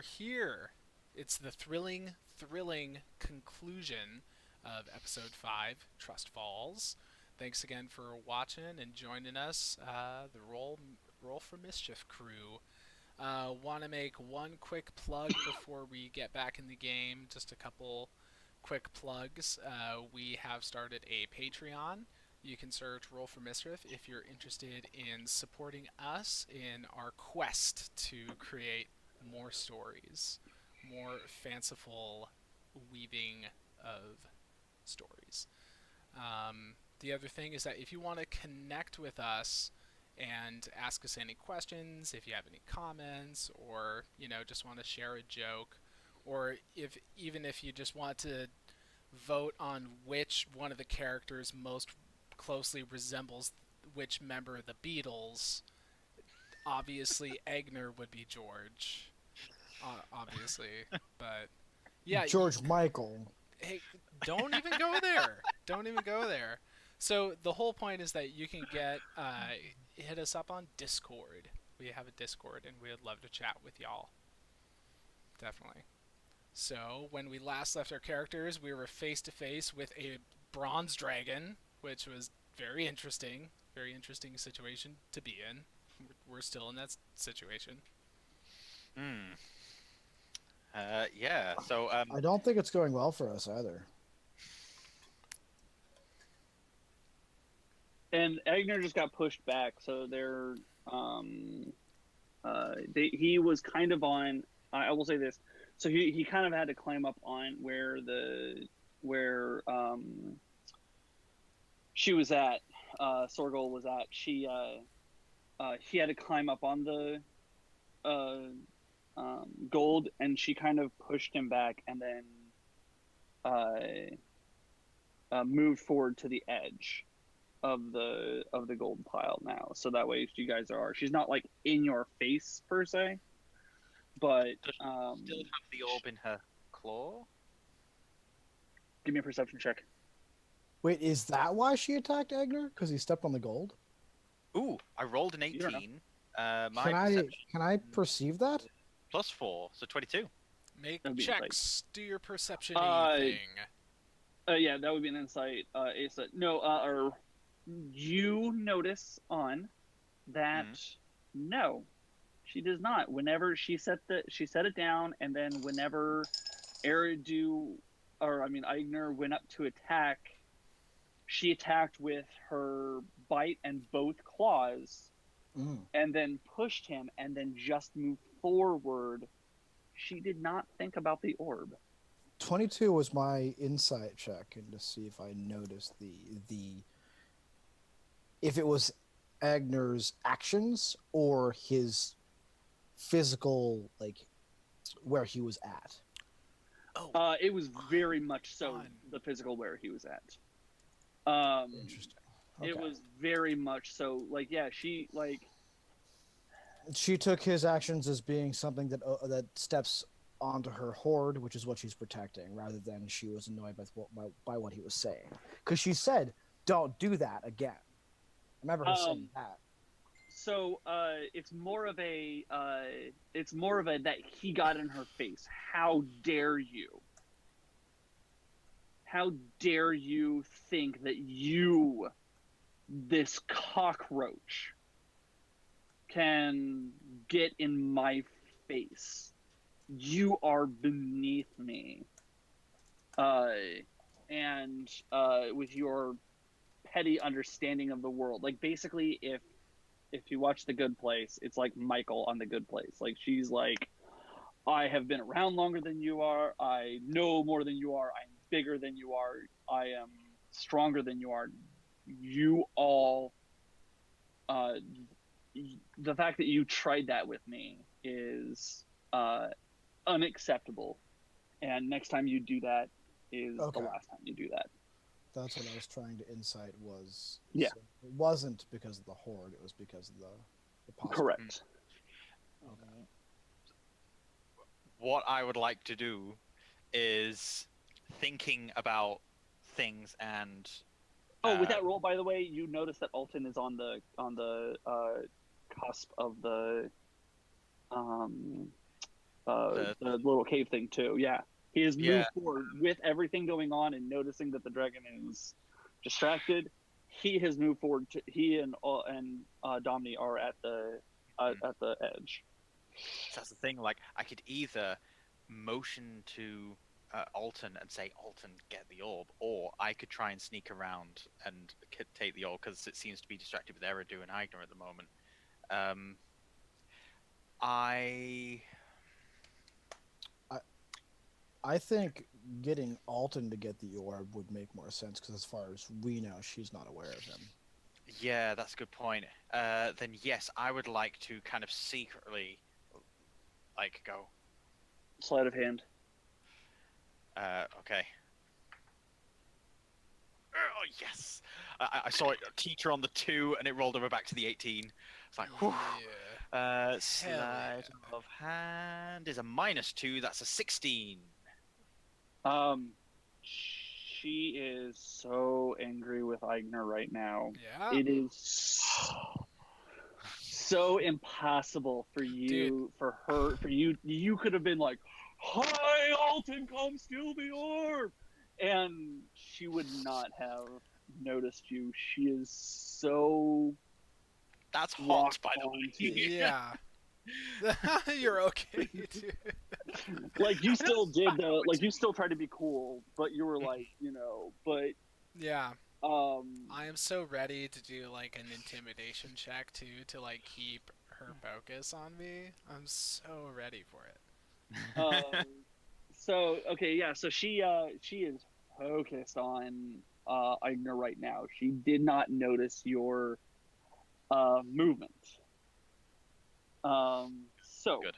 here. It's the thrilling conclusion of episode 5, Trust Falls. Thanks again for watching and joining us, the Roll for Mischief crew. Want to make one quick plug before we get back in the game. Just a couple quick plugs. We have started a Patreon. You can search Roll for Mischief if you're interested in supporting us in our quest to create more stories, more fanciful weaving of stories. The other thing is that if you want to connect with us and ask us any questions, if you have any comments, or just want to share a joke, or even if you just want to vote on which one of the characters most closely resembles which member of the Beatles, obviously Eigner would be George. Obviously, but yeah, George Michael. Hey, don't even go there. Don't even go there. So the whole point is that you can hit us up on Discord. We have a Discord, and we would love to chat with y'all. Definitely. So when we last left our characters, we were face to face with a bronze dragon, which was very interesting. Very interesting situation to be in. We're still in that situation. Yeah. So I don't think it's going well for us either. And Eigner just got pushed back, so he was kind of on. I will say this: so he kind of had to climb up on where she was at. Sorgel was at. He had to climb up on the gold, and she kind of pushed him back, and then moved forward to the edge of the gold pile now, so that way you guys she's not like in your face per se, but does she still have the orb in her claw? Give me a perception check. Wait, is that why she attacked Eigner? Because he stepped on the gold? Ooh, I rolled an 18. Can I perceive that? +4, so 22. Make checks. Do your perception thing. Yeah, that would be an insight. Asa. No, you notice on that. No, she does not. Whenever she set it down, and then whenever Eigner went up to attack, she attacked with her bite and both claws, and then pushed him, and then just moved forward. She did not think about the orb. 22 was my insight check, and to see if I noticed if it was Agner's actions or his physical, like where he was at. It was very much so the physical where he was at. Interesting. Okay. It was very much so. Like, yeah, she took his actions as being something that steps onto her hoard, which is what she's protecting, rather than she was annoyed by what he was saying. Because she said, "Don't do that again." I remember her saying that. So it's more of a that he got in her face. How dare you? How dare you think that you, this cockroach, can get in my face? You are beneath me. And with your petty understanding of the world. Like, basically, if you watch The Good Place, it's like Michael on The Good Place. Like, she's like, I have been around longer than you are. I know more than you are. I'm bigger than you are. I am stronger than you are. You all... the fact that you tried that with me is unacceptable. And next time you do that is the last time you do that. That's what I was trying to insight was. Yeah. So it wasn't because of the horde, it was because of the possible. Correct. Okay. What I would like to do is thinking about things and... with that roll, by the way, you notice that Alton is on the cusp of the the little cave thing too. Yeah, he has moved Yeah. forward with everything going on and noticing that the dragon is distracted. He has moved forward. He and Domini are at the edge. So that's the thing. Like, I could either motion to Alton and say, "Alton, get the orb," or I could try and sneak around and take the orb because it seems to be distracted with Eridu and Eigner at the moment. I think getting Alton to get the orb would make more sense because, as far as we know, she's not aware of him. Yeah, that's a good point. Then yes, I would like to kind of secretly, like, go. Sleight of hand. Okay. Oh yes! I saw it teeter on the 2, and it rolled over back to the 18. It's like, whew. Sleight of hand is a -2. That's a 16. She is so angry with Eigner right now. Yeah. It is so impossible for you, You could have been like, "Hi, Alton, come steal the orb," and she would not have noticed you. She is so. That's hot, by the way. Yeah. You're okay, dude. Like, you still did the, like, you still tried to be cool, but you were like, but Yeah. I am so ready to do like an intimidation check too to like keep her focus on me. I'm so ready for it. So okay, yeah. So she is focused on Eigner right now. She did not notice your movement. So Good.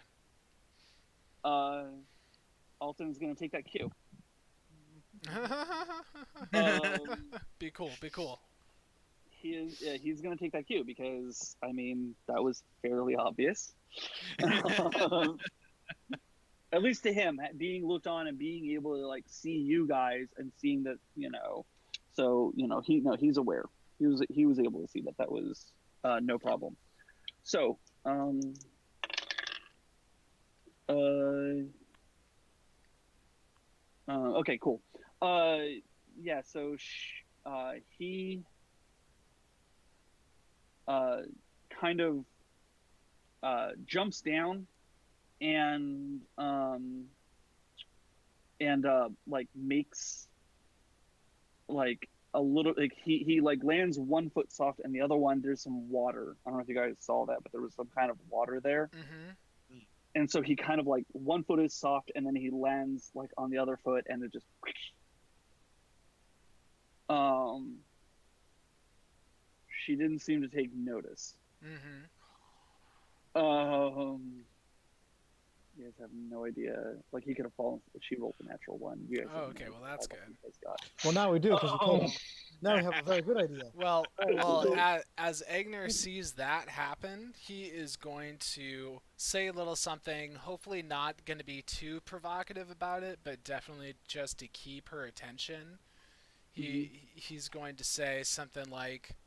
Alton's gonna take that cue. Be cool. Be cool. He's gonna take that cue because I mean that was fairly obvious. At least to him, being looked on and being able to like see you guys and seeing that so he's aware. He was able to see that was no problem. So okay, cool. Yeah, so he kind of jumps down and like makes like a little, like he like lands one foot soft and the other one there's some water. I don't know if you guys saw that, but there was some kind of water there. Mm-hmm. And so he kind of like one foot is soft and then he lands like on the other foot and it just she didn't seem to take notice. Mm-hmm. You guys have no idea. Like, he could have fallen. She rolled the natural one. You guys Okay, well that's good. Well, now we do because now we have a very good idea. Well, as Eigner sees that happen, he is going to say a little something. Hopefully, not going to be too provocative about it, but definitely just to keep her attention. He's going to say something like,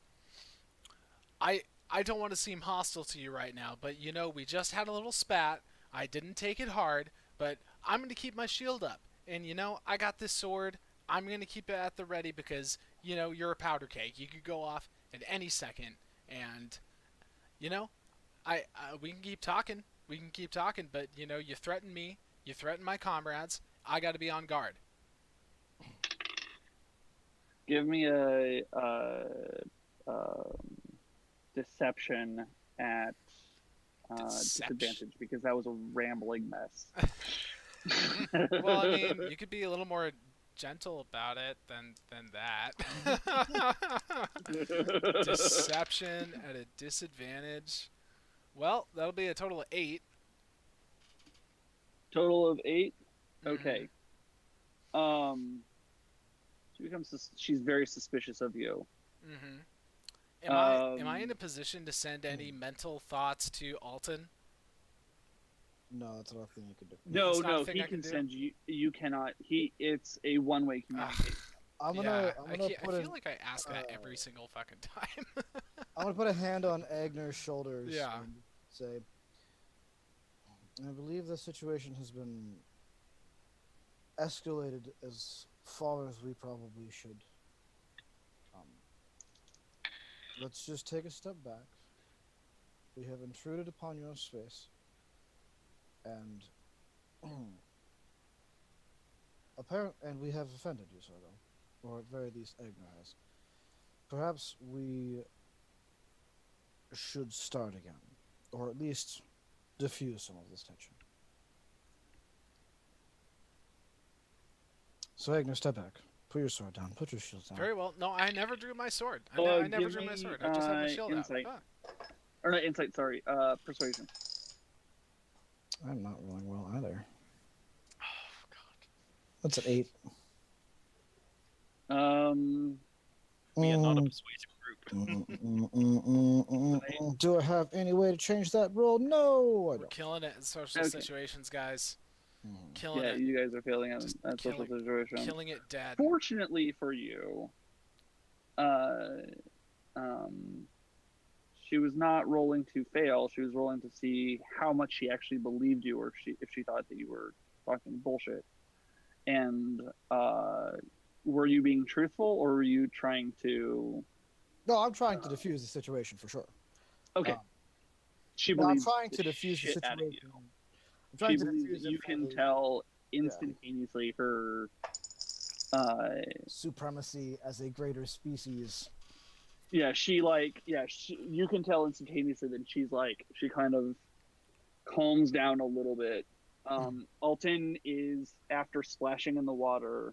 "I don't want to seem hostile to you right now, but we just had a little spat. I didn't take it hard, but I'm going to keep my shield up. And, I got this sword. I'm going to keep it at the ready because, you're a powder keg. You could go off at any second. And, we can keep talking. We can keep talking, but, you threaten me. You threaten my comrades. I got to be on guard." Give me a deception at disadvantage because that was a rambling mess. Well, I mean, you could be a little more gentle about it than that. Deception at a disadvantage. Well, that'll be a total of 8. Total of 8. Okay. She's very suspicious of you. Mm-hmm. Am I in a position to send any mental thoughts to Alton? No, that's not a thing you can do. No, he can send you. You cannot. It's a one-way communication. I feel like I ask that every single fucking time. I'm gonna put a hand on Agner's shoulders. Yeah. And say, I believe the situation has been escalated as far as we probably should. Let's just take a step back. We have intruded upon your space, and and we have offended you, Sorgo, or at very least Eigner has. Perhaps we should start again, or at least diffuse some of this tension. So, Eigner, step back. Put your sword down. Put your shield down. Very well. No, I never drew my sword. I never give drew my me, sword. I just had my shield insight. out. Or not insight, sorry. Persuasion. I'm not rolling well either. Oh God. That's an 8. We are not a persuasive group. Do I have any way to change that roll? No, I We're don't. killing it in social Okay. situations, guys. Killing Yeah, it. you guys are failing on Just that social situation. Killing it dead. Fortunately for you, she was not rolling to fail. She was rolling to see how much she actually believed you, or if she thought that you were talking bullshit. And were you being truthful, or were you trying to? No, I'm trying to diffuse the situation for sure. Okay. She No, I'm believes trying to the diffuse the shit out of situation. you. I'm trying She to believes diffuse that it you for can the tell instantaneously her. supremacy as a greater species. Yeah, you can tell instantaneously that she kind of calms down a little bit. Alton is, after splashing in the water,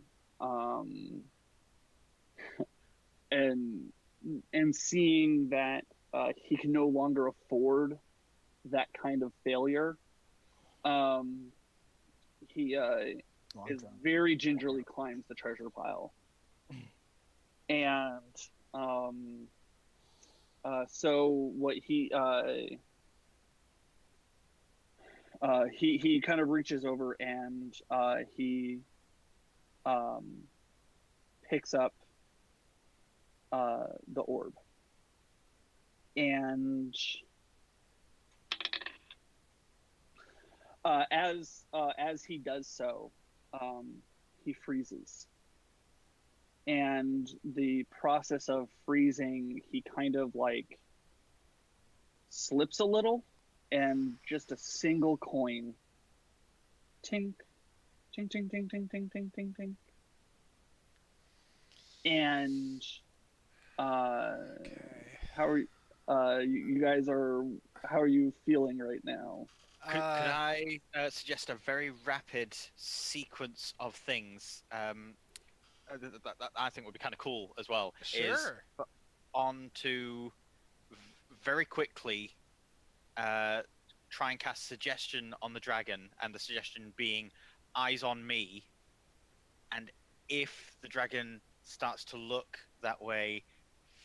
and seeing that he can no longer afford that kind of failure, he is very gingerly climbs the treasure pile. And so what he kind of reaches over and he picks up the orb, and as he does so, he freezes. And the process of freezing, he kind of like slips a little, and just a single coin, tink, tink, tink, tink, tink, tink, tink, tink, tink. And how are you guys how are you feeling right now? Could I suggest a very rapid sequence of things? That I think would be kind of cool as well. Sure. Is on to very quickly try and cast suggestion on the dragon, and the suggestion being eyes on me. And if the dragon starts to look that way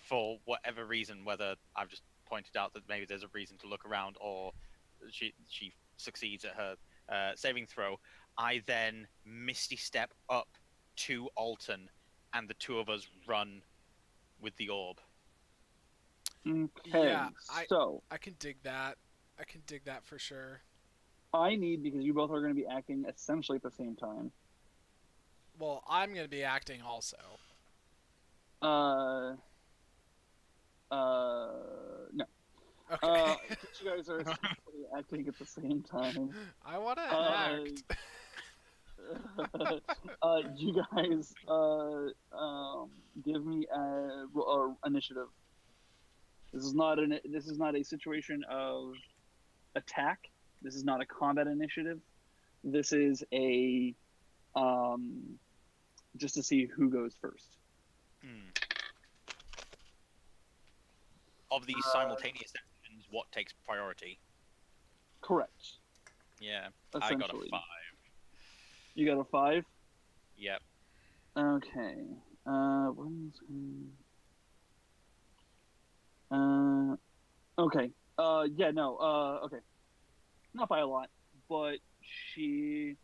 for whatever reason, whether I've just pointed out that maybe there's a reason to look around, or she succeeds at her saving throw, I then misty step up to Alton, and the two of us run with the orb. Okay, Yeah, so I can dig that. I can dig that for sure. I need, because you both are going to be acting essentially at the same time. Well, I'm going to be acting also. No. Okay. You guys are essentially acting at the same time. I want to act. You guys give me a initiative. This is not a situation of attack. This is not a combat initiative. This is a just to see who goes first. Of these simultaneous actions, what takes priority? Correct. Yeah, I got a 5. You got a 5? Yep. Okay. Okay. Yeah, no. Okay. Not by a lot, but she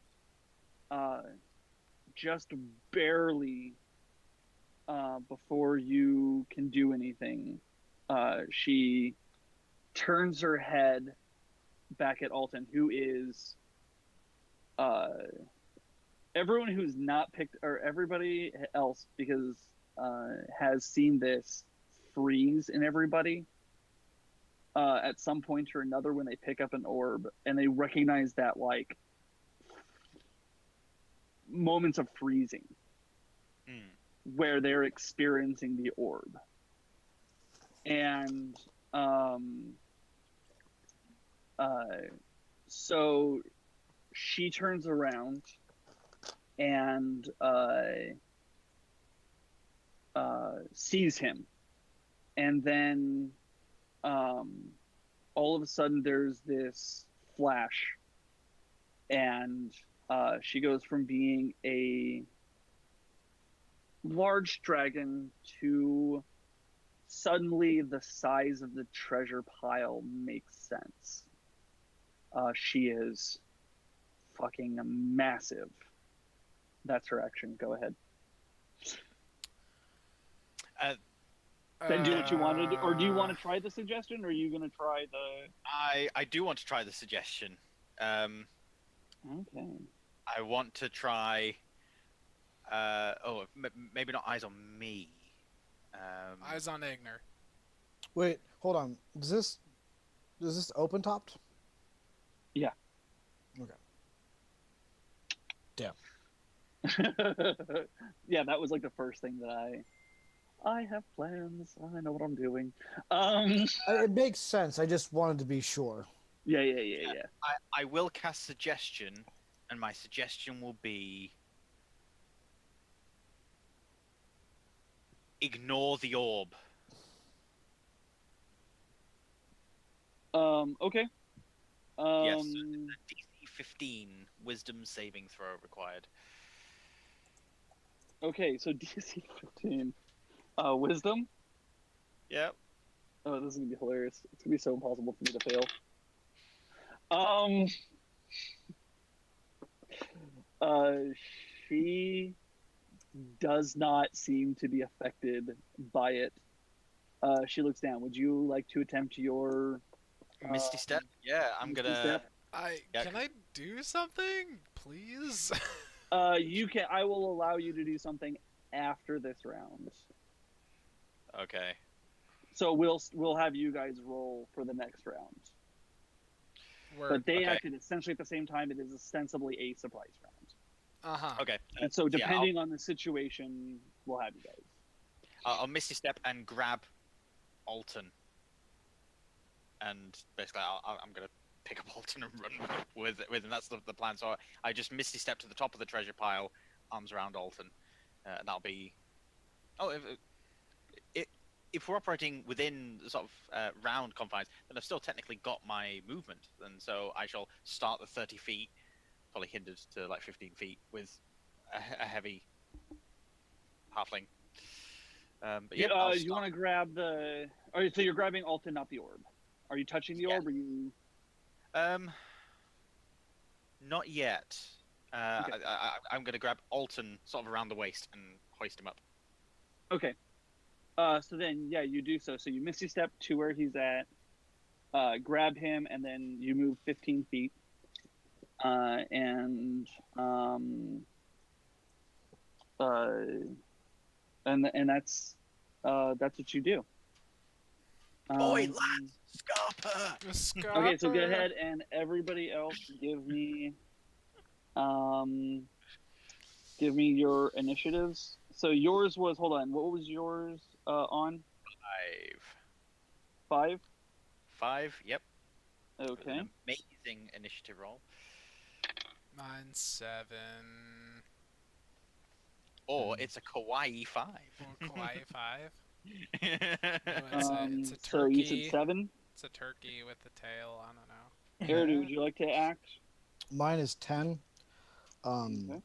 just barely before you can do anything, she turns her head back at Alton, who is everyone who's not picked, or everybody else, because has seen this freeze in everybody at some point or another when they pick up an orb, and they recognize that like moments of freezing where they're experiencing the orb. And so she turns around and sees him, and then all of a sudden there's this flash, and she goes from being a large dragon to suddenly the size of the treasure pile makes sense. She is fucking massive. That's her action. Go ahead. Then do what you wanted, or do you want to try the suggestion, or are you going to try the... I do want to try the suggestion. Okay. I want to try... maybe not eyes on me. Eyes on Eigner. Wait, hold on. Is this open topped? Yeah. Okay. Damn. Yeah, that was like the first thing that I have plans. I know what I'm doing. It makes sense. I just wanted to be sure. Yeah. I will cast suggestion, and my suggestion will be ignore the orb. Okay. Yes, DC 15 Wisdom saving throw required. Okay, so DC 15. Wisdom? Yep. Oh, this is gonna be hilarious. It's gonna be so impossible for me to fail. She does not seem to be affected by it. She looks down. Would you like to attempt your Misty Step? Yeah, I'm Misty gonna... Step? Can I do something, please? You can. I will allow you to do something after this round. Okay. So we'll have you guys roll for the next round. But they acted essentially at the same time. It is ostensibly a surprise round. Okay. And so depending on the situation, we'll have you guys. I'll Misty Step and grab Alton. And basically, I'm going to pick up Alton and run with and that's the plan. So I just Misty Step to the top of the treasure pile, arms around Alton. And that'll be... Oh, if we're operating within the sort of round confines, then I've still technically got my movement. And so I shall start the 30 feet, probably hindered to like 15 feet, with a heavy halfling. But yeah, you want to grab the... so you're grabbing Alton, not the orb. Are you touching the orb, or you... Not yet. Okay. I'm going to grab Alton sort of around the waist and hoist him up. Okay. So then, yeah, you do so. So you Misty Step to where he's at, grab him, and then you move 15 feet. And that's what you do. Boy, lads! Scarper! Okay, so go ahead and everybody else give me your initiatives. So yours was, hold on, what was yours on? 5. 5, yep. Okay. An amazing initiative roll. Mine's 7. Or it's a kawaii 5. Or Kawaii 5. Oh, It's a turkey. so you said 7? It's a turkey with the tail. I don't know. Eridu, would you like to act? Mine is 10. Okay.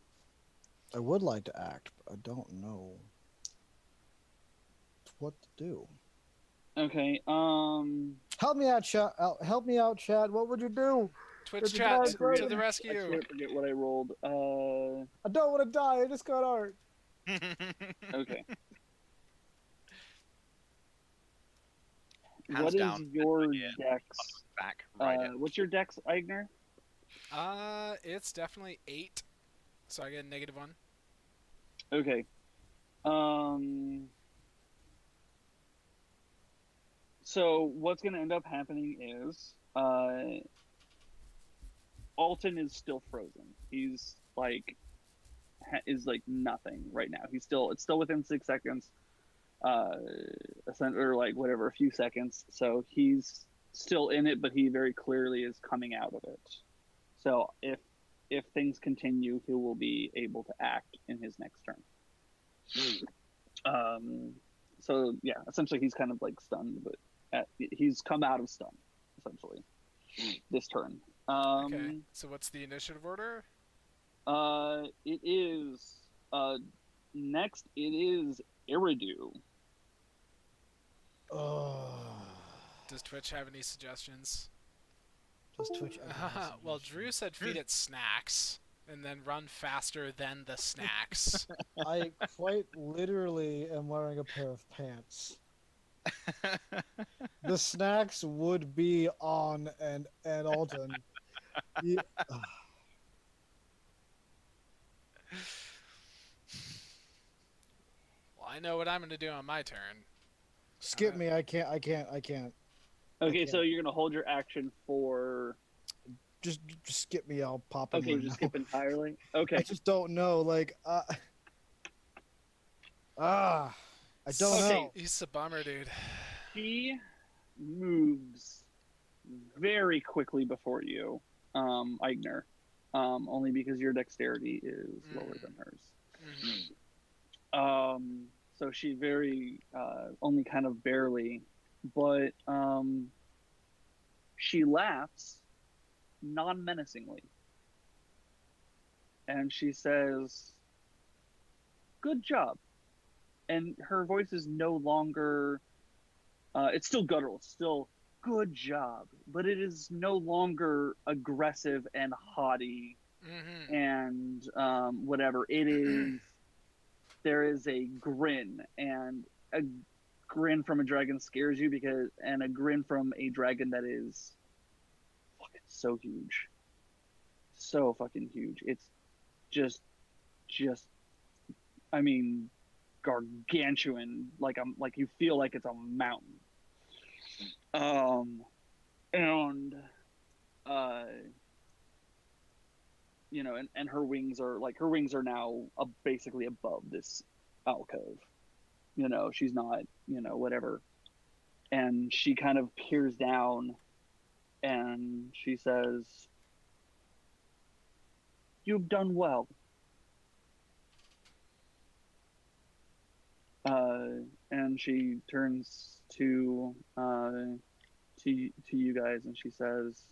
I would like to act, but I don't know what to do. Okay. Help me out, Chad. Help me out, Chad. What would you do? Twitch It's chat a bad to the I rescue. can't forget what I rolled. I don't want to die. I just got art. Okay. Hands What is down. your Yeah. dex back, ride it. What's your dex, Eigner? It's definitely 8, so I get a -1. Okay. So what's going to end up happening is Alton is still frozen. He's like nothing right now. It's still within 6 seconds, or like whatever, a few seconds. So he's still in it, but he very clearly is coming out of it. So if things continue, he will be able to act in his next turn. So yeah, essentially he's kind of like stunned, but he's come out of stun essentially this turn. Okay, so what's the initiative order? It is next. It is Eridu. Does Twitch have any suggestions? Does Twitch? Well, Drew said feed it snacks and then run faster than the snacks. I quite literally am wearing a pair of pants. The snacks would be on and Alton. Yeah. Well, I know what I'm going to do on my turn. Skip me. I can't. Okay, so you're gonna hold your action for. Just skip me. I'll pop in. Okay, right just now. skip entirely. Okay. I just don't know. Like, I don't know. He's a bummer, dude. He moves very quickly before you, Eigner, only because your dexterity is lower than hers. So she very, only kind of barely, but she laughs non-menacingly. And she says, "Good job." And her voice is no longer, it's still guttural, it's still "good job," but it is no longer aggressive and haughty and whatever. It is, there is a grin, and a grin from a dragon scares you and a grin from a dragon that is fucking so huge. So fucking huge. It's just, I mean, gargantuan. Like you feel like it's a mountain. You know, and her wings are now basically above this alcove. You know, she's not, whatever. And she kind of peers down and she says, "You've done well." And she turns to you guys and she says,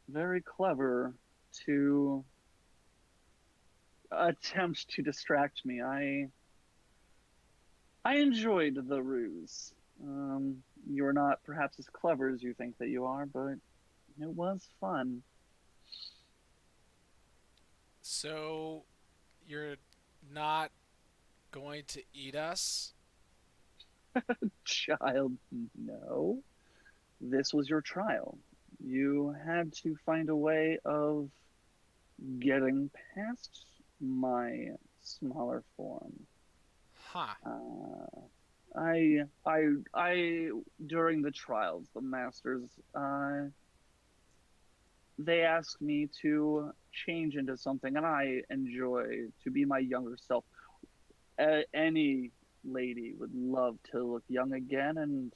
"Very clever to attempt to distract me. I enjoyed the ruse. You're not perhaps as clever as you think that you are, but it was fun." So, you're not going to eat us? Child, no. This was your trial. You had to find a way of getting past my smaller form. Huh. I during the trials, the masters, they asked me to change into something, and I enjoy to be my younger self. Any lady would love to look young again, and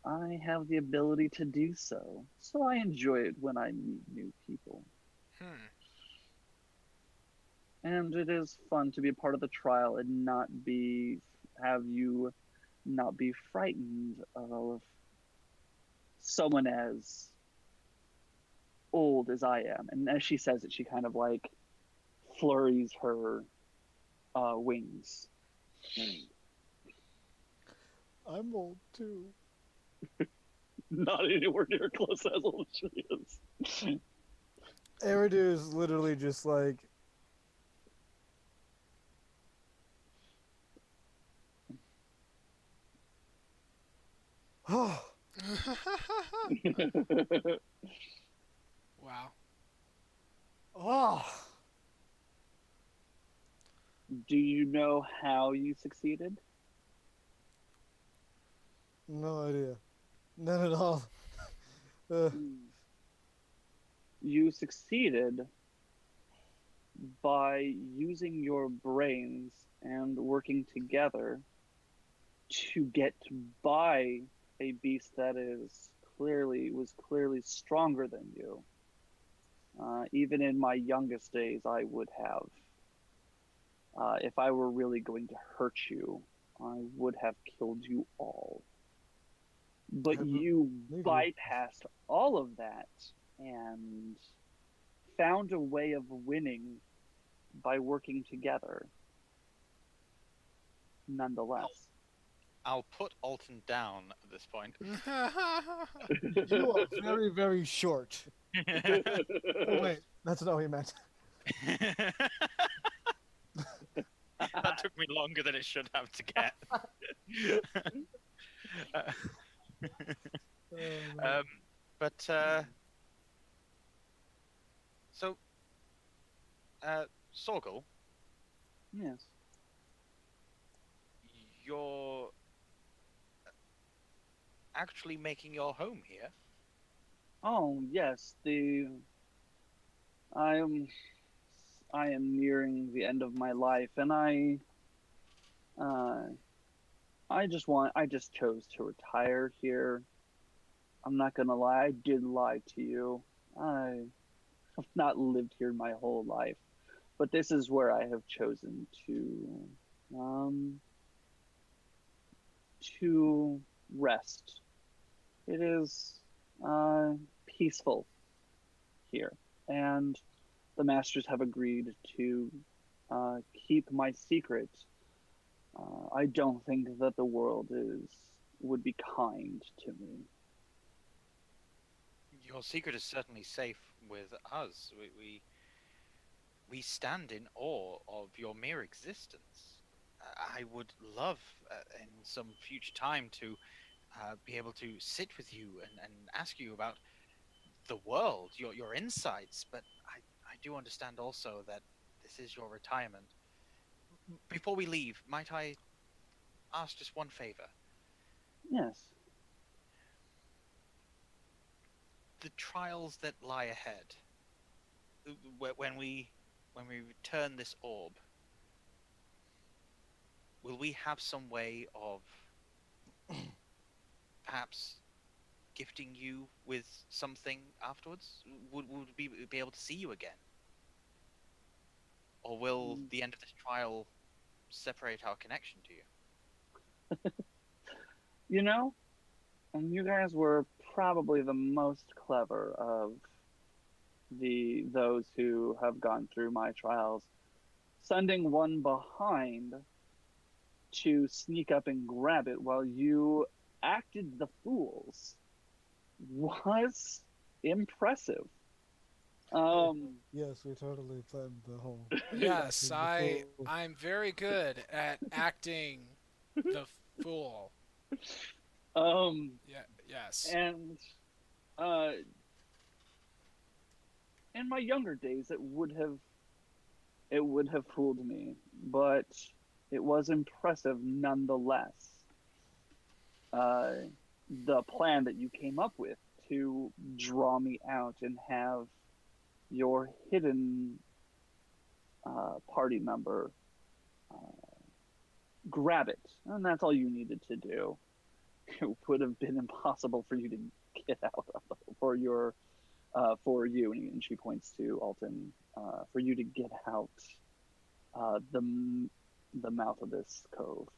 I have the ability to do so. So I enjoy it when I meet new people. And it is fun to be a part of the trial and have you not be frightened of someone as old as I am. And as she says it, she kind of like flurries her wings. I'm old too. Not anywhere near close as old as she is. Eridu is literally just like, Wow. Oh, Do you know how you succeeded? no idea. None at all. Uh, You succeeded by using your brains and working together to get by a beast that was clearly stronger than you. Even in my youngest days, I would have, if I were really going to hurt you, I would have killed you all. But you believe you. bypassed all of that and found a way of winning by working together. Nonetheless. I'll put Alton down at this point. You are very, very short. Oh, wait, that's not what he meant. That took me longer than it should have to get. But so, Sorgel, Yes. you're actually making your home here. Oh yes, I am nearing the end of my life, and I just chose to retire here. I'm not gonna lie, I did lie to you. I have not lived here my whole life, but this is where I have chosen to rest. It is peaceful here, and the masters have agreed to keep my secret. I don't think that the world would be kind to me. Your secret is certainly safe with us. We stand in awe of your mere existence. I would love, in some future time, to be able to sit with you and ask you about the world, your insights. But I do understand also that this is your retirement. Before we leave, might I ask just one favor? Yes. The trials that lie ahead, when we return this orb, will we have some way of perhaps gifting you with something afterwards? Would we be able to see you again? Or will the end of this trial separate our connection to you? You know, and you guys were probably the most clever of those who have gone through my trials, sending one behind to sneak up and grab it while you acted the fools was impressive. Yes, we totally planned the whole. Yes, I'm very good at acting the fool. Yeah, yes. And in my younger days, it would have fooled me, but it was impressive nonetheless. The plan that you came up with to draw me out and have your hidden party member grab it, and that's all you needed to do. It would have been impossible for you to get out for you, and she points to Alton, for you to get out the mouth of this cove.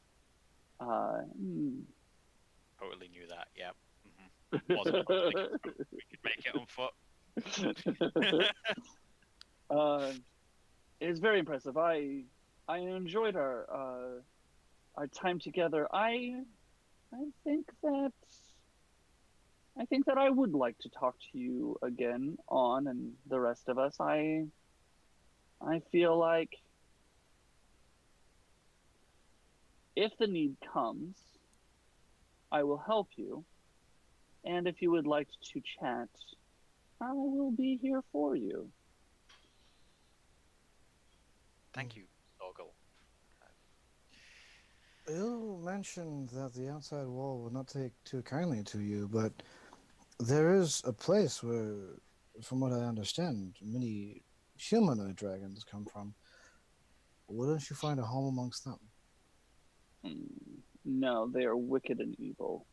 Totally knew that. Yeah. Mm-hmm. Wasn't we could make it on foot. It's very impressive. I enjoyed our time together. I think that I would like to talk to you again, Onn, and the rest of us. I feel like if the need comes, I will help you. And if you would like to chat, I will be here for you. Thank you, Zorgle. You mentioned that the outside wall would not take too kindly to you, but there is a place where, from what I understand, many humanoid dragons come from. Wouldn't you find a home amongst them? No, they are wicked and evil.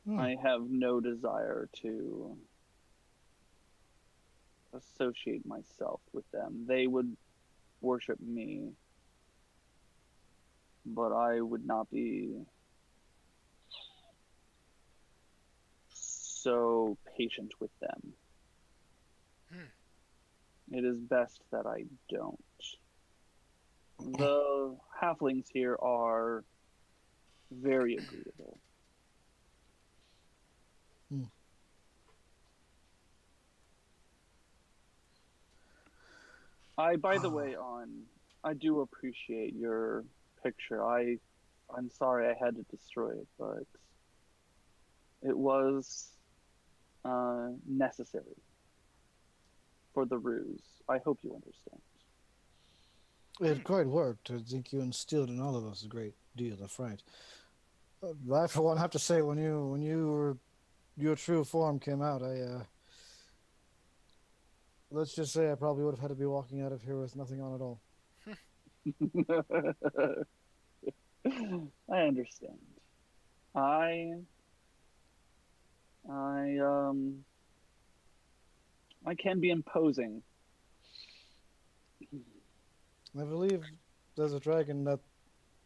Hmm. I have no desire to associate myself with them. They would worship me, but I would not be so patient with them. It is best that I don't. The halflings here are very agreeable. By the way, I do appreciate your picture. I'm sorry I had to destroy it, but it was necessary for the ruse. I hope you understand. It quite worked. I think you instilled in all of us a great deal of fright. I, for one, have to say, when your true form came out, let's just say I probably would have had to be walking out of here with nothing on at all. I understand. I can be imposing. I believe there's a dragon that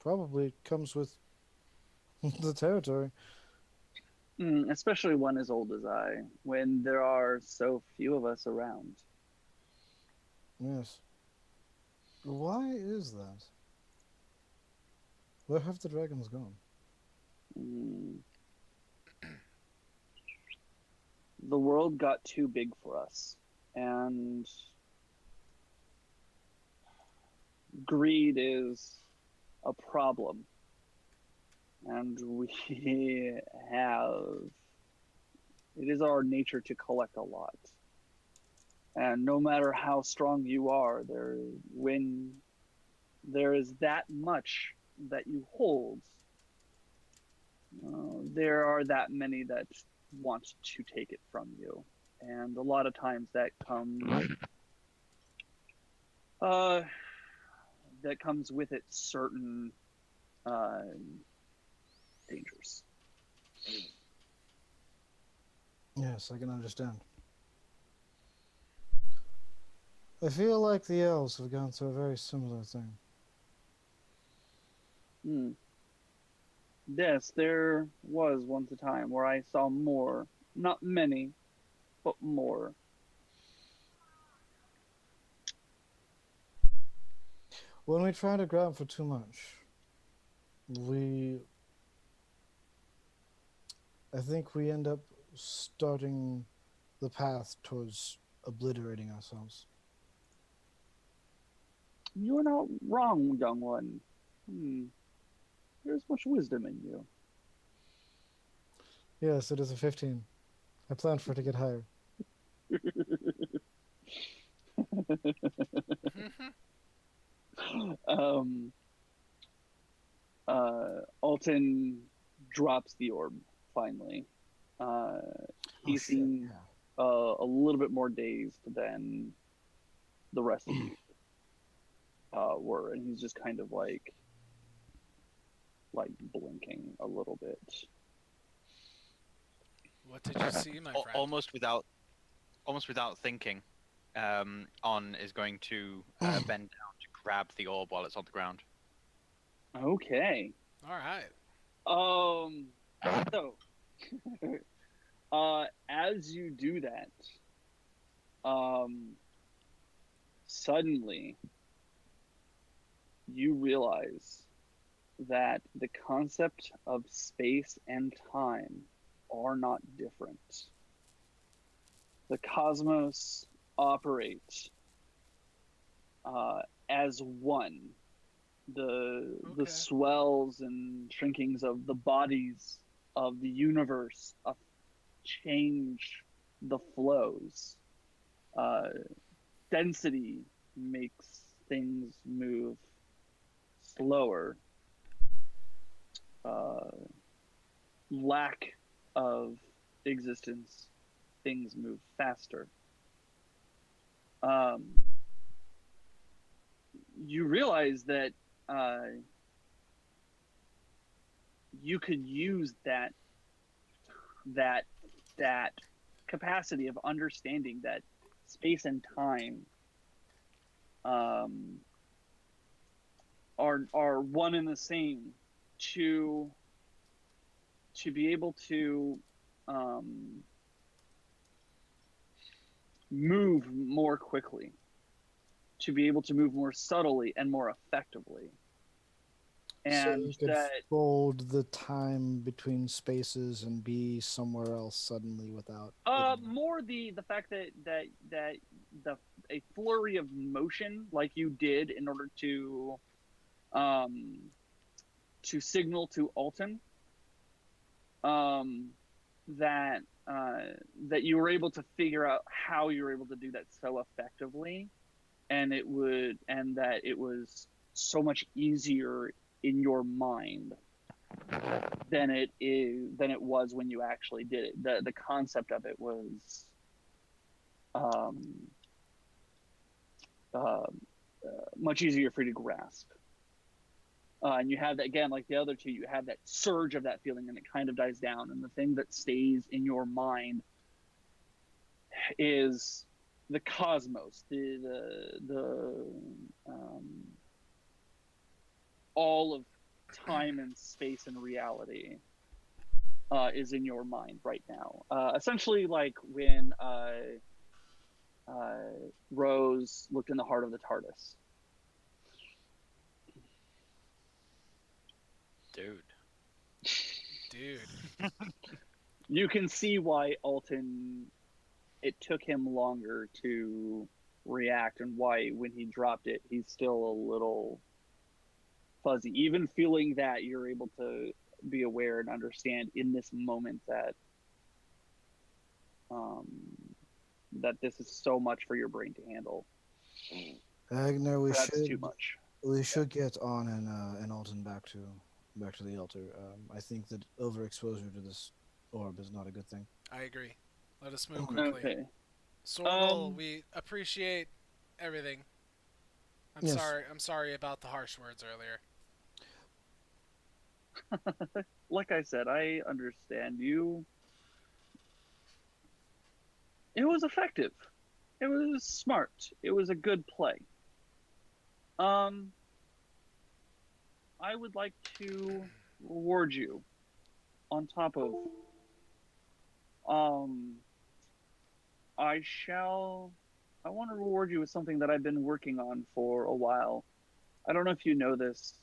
probably comes with the territory. Especially one as old as I, when there are so few of us around. Yes. Why is that? Where have the dragons gone? The world got too big for us, and greed is a problem. And it is our nature to collect a lot. And no matter how strong you are, when there is that much that you hold, there are that many that want to take it from you. And a lot of times that comes with it certain dangers. Yes, I can understand. I feel like the elves have gone through a very similar thing. Yes, there was once a time where I saw more, not many, but more. When we try to grab for too much, I think we end up starting the path towards obliterating ourselves. You're not wrong, young one. There's much wisdom in you. Yes, it is a 15. I planned for it to get higher. Alton drops the orb finally. He seemed a little bit more dazed than the rest of you were, and he's just kind of like blinking a little bit. What did you see, my friend? Almost without thinking, Onn is going to bend down to grab the orb while it's on the ground. Okay. All right. So, as you do that, suddenly you realize that the concept of space and time are not different. The cosmos operates as one. The swells and shrinkings of the bodies of the universe change the flows. Density makes things move slower. Lack of existence, things move faster. You realize that you could use that capacity of understanding that space and time are one and the same to be able to move more quickly, to be able to move more subtly and more effectively. And so you could that fold the time between spaces and be somewhere else suddenly without. more the fact that a flurry of motion like you did in order to signal to Alton, that you were able to figure out how you were able to do that so effectively, and that it was so much easier in your mind than it was when you actually did it. The concept of it was much easier for you to grasp. And you have that, again, like the other two, you have that surge of that feeling and it kind of dies down. And the thing that stays in your mind is the cosmos, all of time and space and reality is in your mind right now. Essentially like when Rose looked in the heart of the TARDIS. Dude. You can see why Alton, it took him longer to react, and why when he dropped it, he's still a little fuzzy. Even feeling that, you're able to be aware and understand in this moment that that this is so much for your brain to handle. Eigner, That's too much. we should get on and Alton back to the altar. I think that overexposure to this orb is not a good thing. I agree. Let us move quickly. Okay. Sorrel, we appreciate everything. Yes. I'm sorry about the harsh words earlier. Like I said, I understand you. It was effective. It was smart. It was a good play. I would like to reward you on top of I want to reward you with something that I've been working on for a while. I don't know if you know this.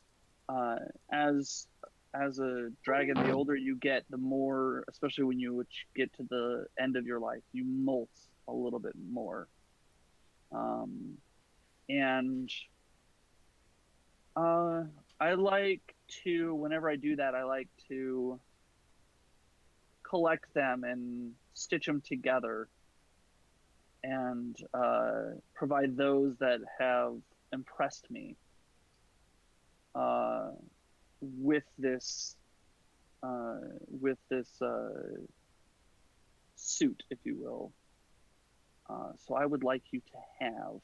As a dragon, the older you get, the more, especially when you get to the end of your life, you molt a little bit more. I like to, whenever I do that, I like to collect them and stitch them together and provide those that have impressed me with this suit, if you will. So I would like you to have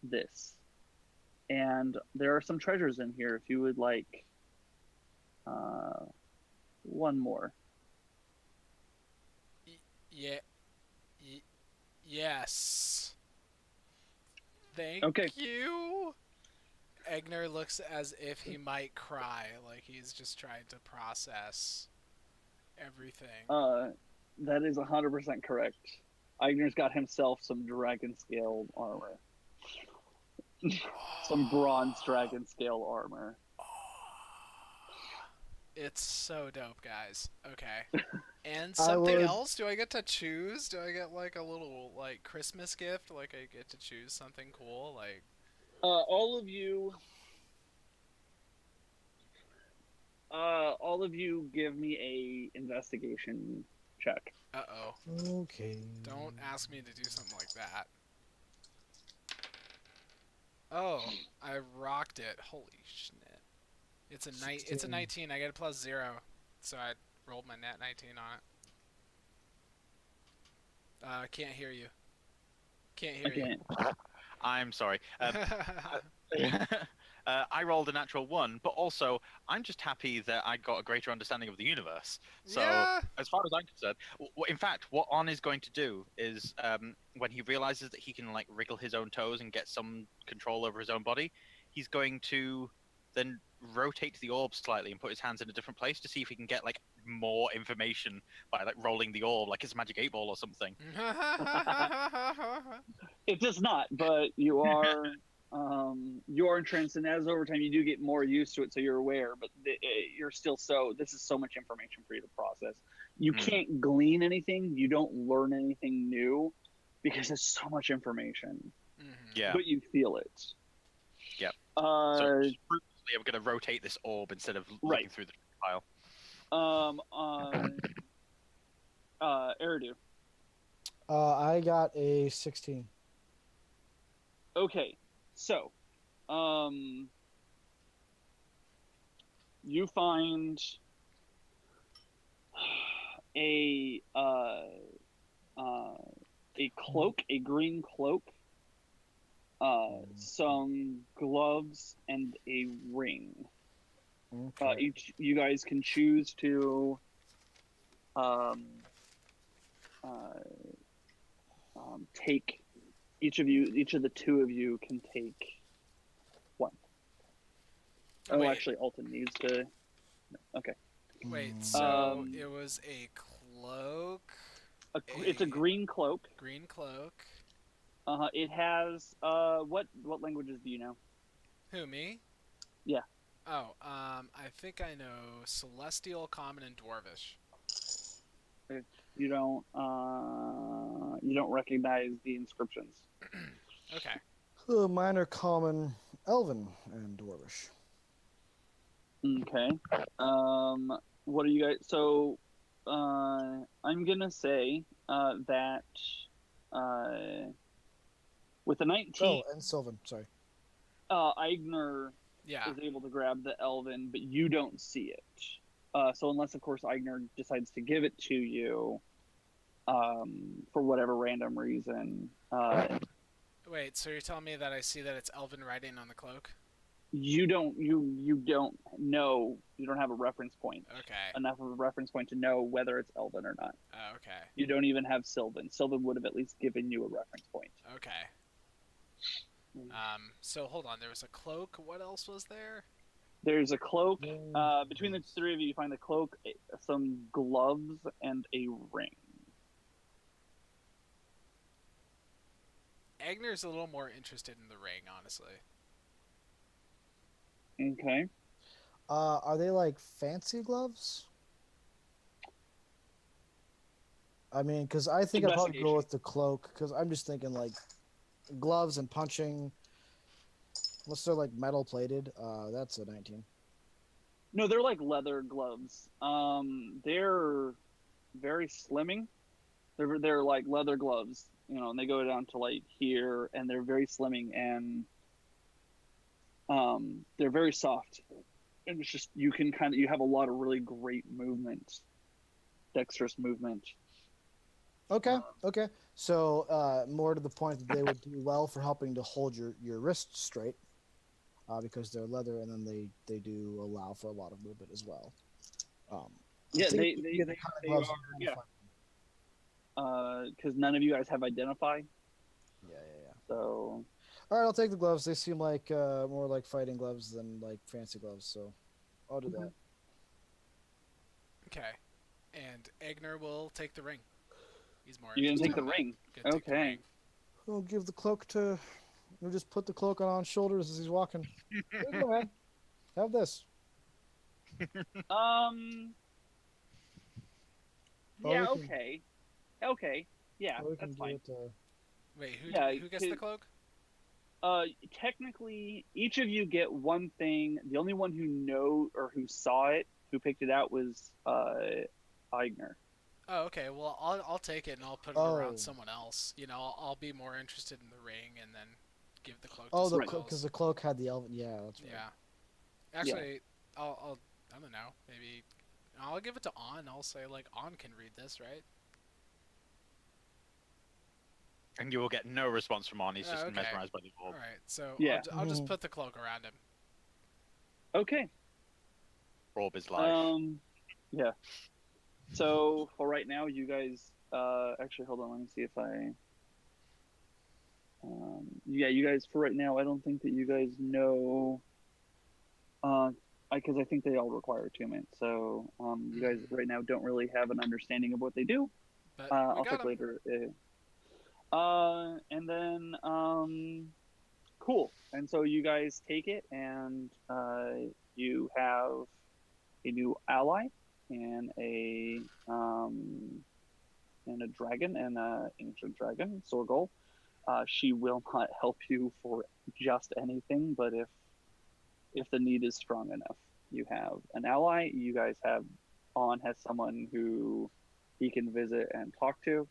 this. And there are some treasures in here if you would like one more. Yes. Thank Okay. you. Eigner looks as if he might cry, like he's just trying to process everything. That is 100% correct. Eigner's got himself some dragon scale armor. Some bronze dragon scale armor. It's so dope, guys. Okay. And something else? Do I get to choose? Do I get like a little like Christmas gift? Like I get to choose something cool? Like all of you All of you give me a investigation check. Uh-oh. Okay. Don't ask me to do something like that. Oh, I rocked it. Holy shit. It's a night. It's a 19. I get a +0, so I rolled my nat 19 on it. Can't hear you. Can't hear Okay. I'm sorry. I rolled a natural 1, but also I'm just happy that I got a greater understanding of the universe. So, Yeah. as far as I'm concerned, in fact, what On is going to do is when he realizes that he can like wriggle his own toes and get some control over his own body, he's going to then rotate the orb slightly and put his hands in a different place to see if he can get like more information by like rolling the orb like it's a magic 8-ball or something. It does not, but you are entranced, and as over time you do get more used to it, so you're aware. But you're still this is so much information for you to process. You can't glean anything. You don't learn anything new because it's so much information. Yeah. But you feel it. Yep. So I'm going to rotate this orb instead of looking through the pile. Eridu. I got a 16. Okay, so, you find a cloak, a green cloak, some gloves, and a ring. Okay. You guys can choose to take each of the two of you can take one. Oh, Wait. actually, Alton needs to. Okay. Wait, so it was a cloak. It's a green cloak. Green cloak. It has what languages do you know? Who, me? Yeah. Oh, I think I know Celestial, Common, and Dwarvish. You don't recognize the inscriptions. Okay. Mine are Common, Elven, and Dwarvish. Okay. What are you guys? So, I'm gonna say that with the 19. Oh, and Sylvan. Sorry. Eigner Yeah. is able to grab the Elven, but you don't see it. So unless, of course, Eigner decides to give it to you for whatever random reason. Wait, so you're telling me that I see that it's Elven writing on the cloak? You don't know. You don't have a reference point. Okay. Enough of a reference point to know whether it's Elven or not. Okay. You don't even have Sylvan. Sylvan would have at least given you a reference point. Okay. So hold on. There was a cloak. What else was there? There's a cloak. Between the three of you, you find the cloak, some gloves, and a ring. Agner's a little more interested in the ring, honestly. Okay. Are they like fancy gloves? I mean, because I think I'd probably go with the cloak, because I'm just thinking like gloves and punching. Unless they're like metal plated, that's a 19. No, they're like leather gloves. They're very slimming. They're like leather gloves, and they go down to like here, and they're very slimming, and they're very soft. And it's just you have a lot of really great movement, dexterous movement. Okay. So more to the point that they would do well for helping to hold your wrists straight, because they're leather, and then they do allow for a lot of movement as well. Yeah, they kind of are. Yeah. Because none of you guys have identify. Yeah. So. All right, I'll take the gloves. They seem like more like fighting gloves than like fancy gloves, so I'll do that. Okay. And Eigner will take the ring. He's more. You're gonna take interested the ring. Gonna take the Okay. ring. We'll give the cloak to. We'll just put the cloak on his shoulders as he's walking. Here you go, man. Have this. Yeah. we can- Okay. Okay. Yeah, Or we can that's do fine. it, Wait, who Yeah, who gets the cloak? Technically, each of you get one thing. The only one who saw it who picked it out was Eigner. Oh, okay. Well, I'll take it and I'll put it Oh. around someone else. You know, I'll be more interested in the ring and then give the cloak to Oh, someone because else. the cloak had the elven. Yeah, that's right. Yeah. Actually, I'll I don't know. Maybe I'll give it to Onn. I'll say like Onn can read this, right? And you will get no response from On. He's just Okay. mesmerized by the All orb. right. So Yeah. I'll just Mhm. put the cloak around him. Okay. Orb is life. Yeah. So for right now, you guys. Actually, hold on. Let me see if I. Yeah, you guys. For right now, I don't think that you guys know. Because I think they all require attunement. So you guys right now don't really have an understanding of what they do. But we I'll got check him. later. And then cool. And so you guys take it, and you have a new ally, and a dragon, and a ancient dragon, Sorgol. She will not help you for just anything, but if the need is strong enough, you have an ally. You guys have Onn has someone who he can visit and talk to.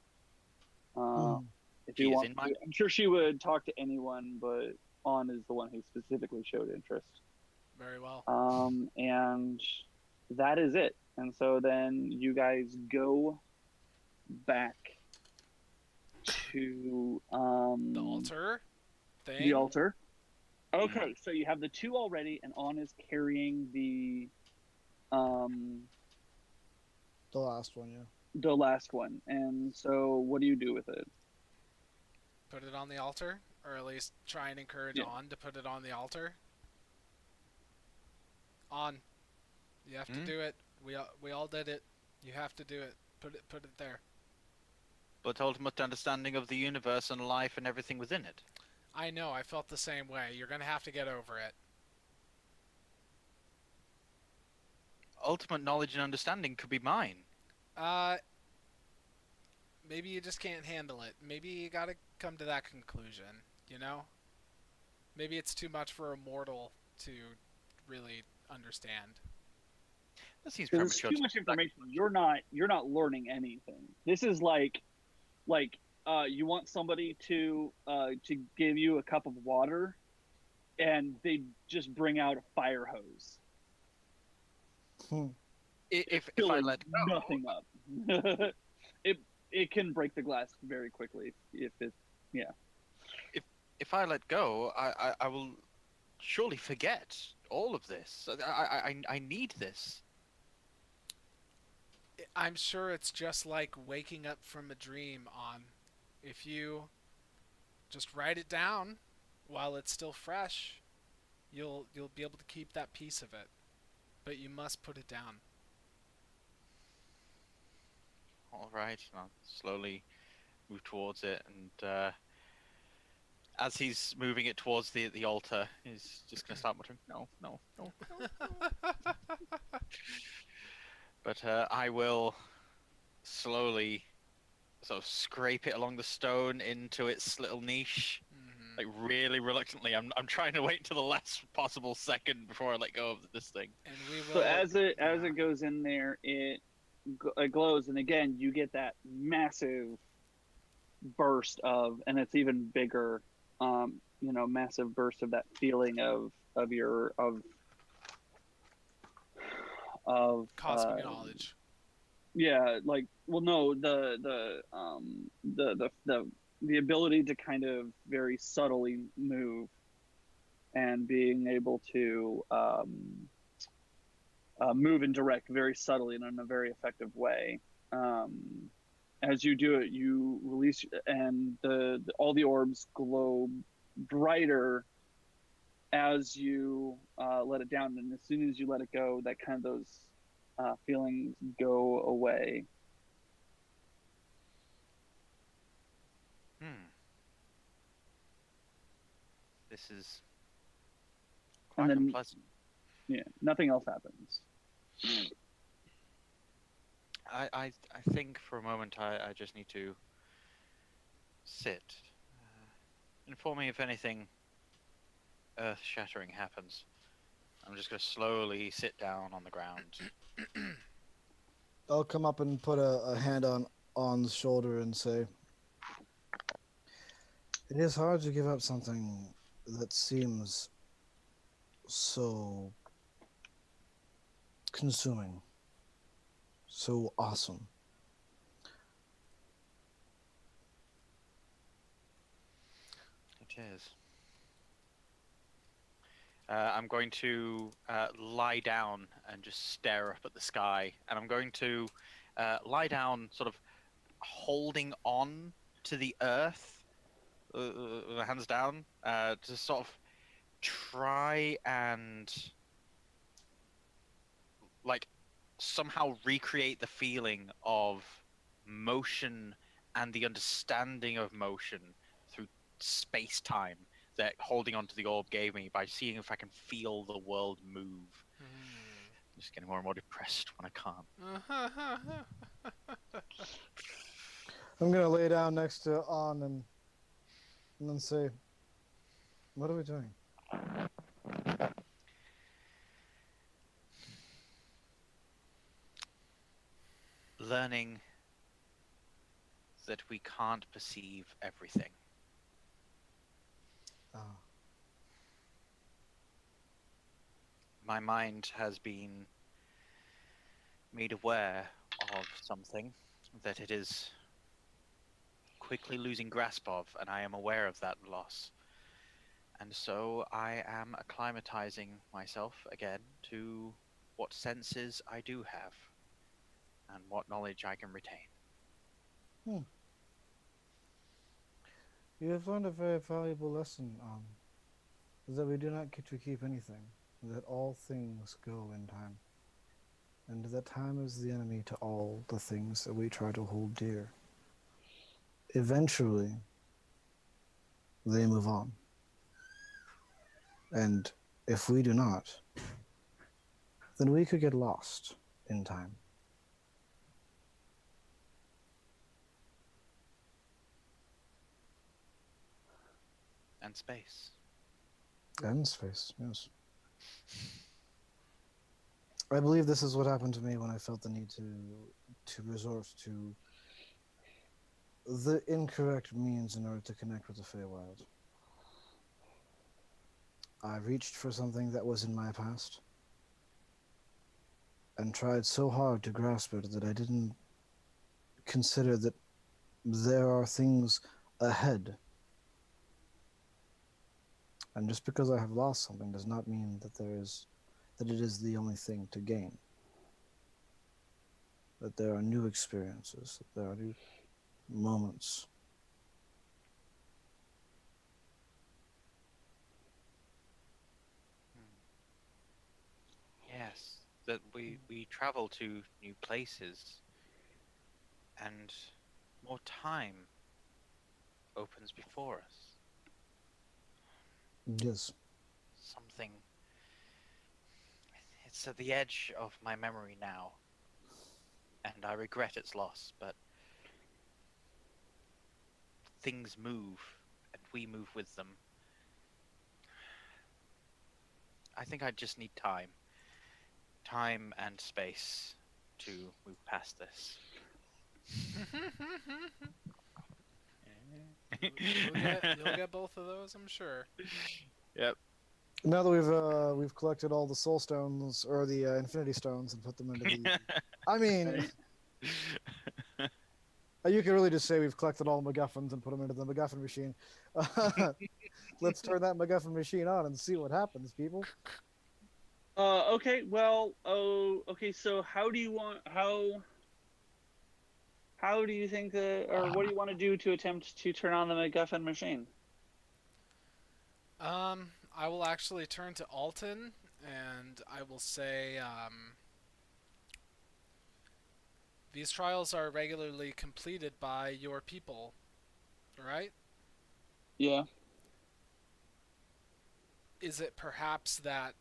If She you is want, in my- I'm sure she would talk to anyone, but Onn is the one who specifically showed interest. Very well. And that is it. And so then you guys go back to The altar thing. the altar. Okay, so you have the two already, and Onn is carrying the last one, yeah. the last one. And so, what do you do with it? Put it on the altar, or at least try and encourage Yeah. Onn to put it on the altar. Onn, you have to do it. We all did it. You have to do it. Put it there. But ultimate understanding of the universe and life and everything within it. I know. I felt the same way. You're gonna have to get over it. Ultimate knowledge and understanding could be mine. Maybe you just can't handle it. Maybe you gotta come to that conclusion. You know. Maybe it's too much for a mortal to really understand. That seems There's premature. too much information. You're not learning anything. This is like you want somebody to give you a cup of water, and they just bring out a fire hose. If I Filling let go, nothing up. it can break the glass very quickly if it if I let go, I will surely forget all of this. I need this. I'm sure it's just like waking up from a dream. On, if you just write it down while it's still fresh, you'll be able to keep that piece of it. But you must put it down. All right, I'll slowly move towards it, and as he's moving it towards the altar, he's just gonna start muttering, "No, no, no." But I will slowly sort of scrape it along the stone into its little niche, like really reluctantly. I'm trying to wait until the last possible second before I let go of this thing. And we will. So as it goes in there, it glows, and again you get that massive burst of, and it's even bigger, massive burst of that feeling of cosmic knowledge. Yeah, like, well, no, the ability to kind of very subtly move, and being able to move and direct very subtly and in a very effective way. As you do it, you release, and all the orbs glow brighter as you let it down. And as soon as you let it go, that kind of those feelings go away. This is quite And then- unpleasant. Yeah, nothing else happens. I think for a moment I just need to sit. Inform me if anything earth-shattering happens. I'm just gonna slowly sit down on the ground. I'll come up and put a hand on Onn's shoulder and say, "It is hard to give up something that seems so consuming, so awesome." It is. I'm going to lie down and just stare up at the sky, and I'm going to lie down, sort of holding on to the earth, with my hands down, to sort of try and like somehow recreate the feeling of motion and the understanding of motion through space-time that holding onto the orb gave me, by seeing if I can feel the world move. I'm just getting more and more depressed when I can't. I'm gonna lay down next to Onn and then say, "What are we doing?" Learning that we can't perceive everything. Oh. My mind has been made aware of something that it is quickly losing grasp of, and I am aware of that loss. And so I am acclimatizing myself again to what senses I do have and what knowledge I can retain. You have learned a very valuable lesson, that we do not get to keep anything, that all things go in time, and that time is the enemy to all the things that we try to hold dear. Eventually, they move on. And if we do not, then we could get lost in time. And space. And space, yes. I believe this is what happened to me when I felt the need to resort to the incorrect means in order to connect with the Feywild. I reached for something that was in my past and tried so hard to grasp it that I didn't consider that there are things ahead. And just because I have lost something does not mean that it is the only thing to gain. That there are new experiences, that there are new moments. Yes, that we travel to new places and more time opens before us. Yes. Something. It's at the edge of my memory now, and I regret its loss, but things move, and we move with them. I think I just need time. Time and space to move past this. You'll get both of those, I'm sure. Yep. Now that we've collected all the soul stones or the infinity stones and put them into the, I mean, you can really just say we've collected all MacGuffins and put them into the MacGuffin machine. Let's turn that MacGuffin machine on and see what happens, people. Okay. Well. Oh. Okay. So how do you want? How do you think that, or what do you want to do to attempt to turn on the MacGuffin machine? I will actually turn to Alton, and I will say, these trials are regularly completed by your people, right? Yeah. Is it perhaps that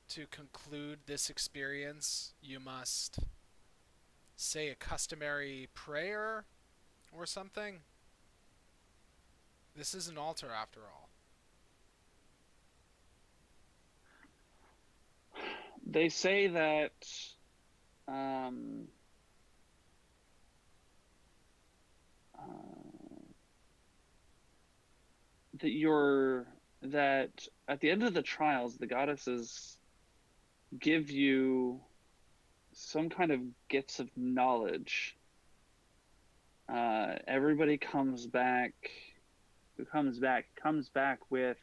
to conclude this experience, you must say a customary prayer or something? This is an altar, after all. They say that um, that at the end of the trials, the goddesses give you some kind of gifts of knowledge. Everybody comes back with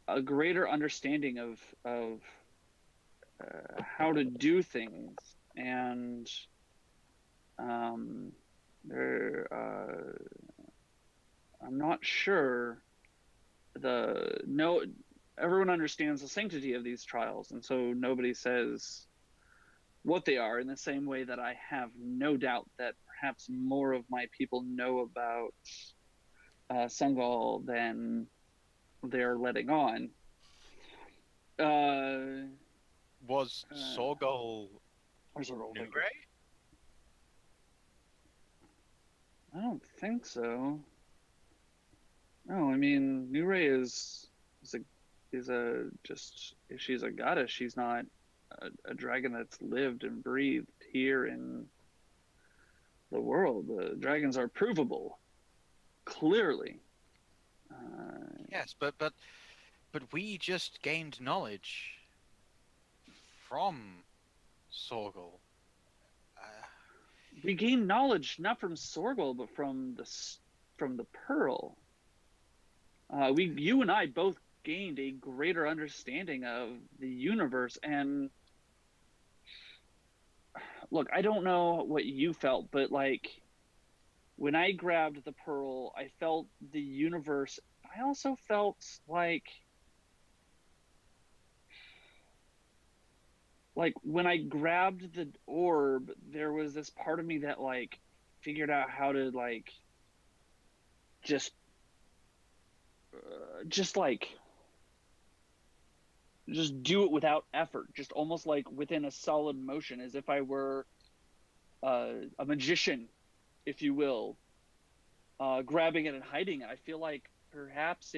a greater understanding of how to do things, and there I'm not sure everyone understands the sanctity of these trials, and so nobody says what they are, in the same way that I have no doubt that perhaps more of my people know about Sungal than they're letting on. Was Sorgol Hooray? I don't think so. No, I mean, Nure she's a goddess. She's not a dragon that's lived and breathed here in the world. The dragons are provable, clearly. Yes, but we just gained knowledge from Sorgol. We gained knowledge not from Sorgol, but from the Pearl. You and I both gained a greater understanding of the universe. And look, I don't know what you felt, but like when I grabbed the Pearl, I felt the universe. I also felt like when I grabbed the orb, there was this part of me that like figured out how to like just do it without effort, just almost like within a solid motion, as if I were a magician, if you will, grabbing it and hiding it. I feel like perhaps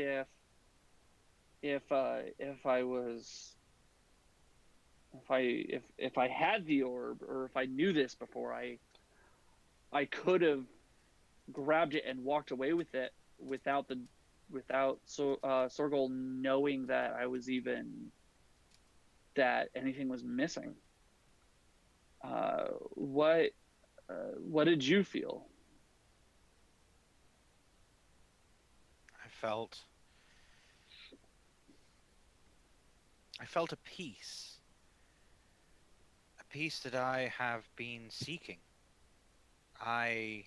if I had the orb, or if I knew this before, I could have grabbed it and walked away with it without Sorgol knowing that that anything was missing. What did you feel? I felt a peace that I have been seeking. I've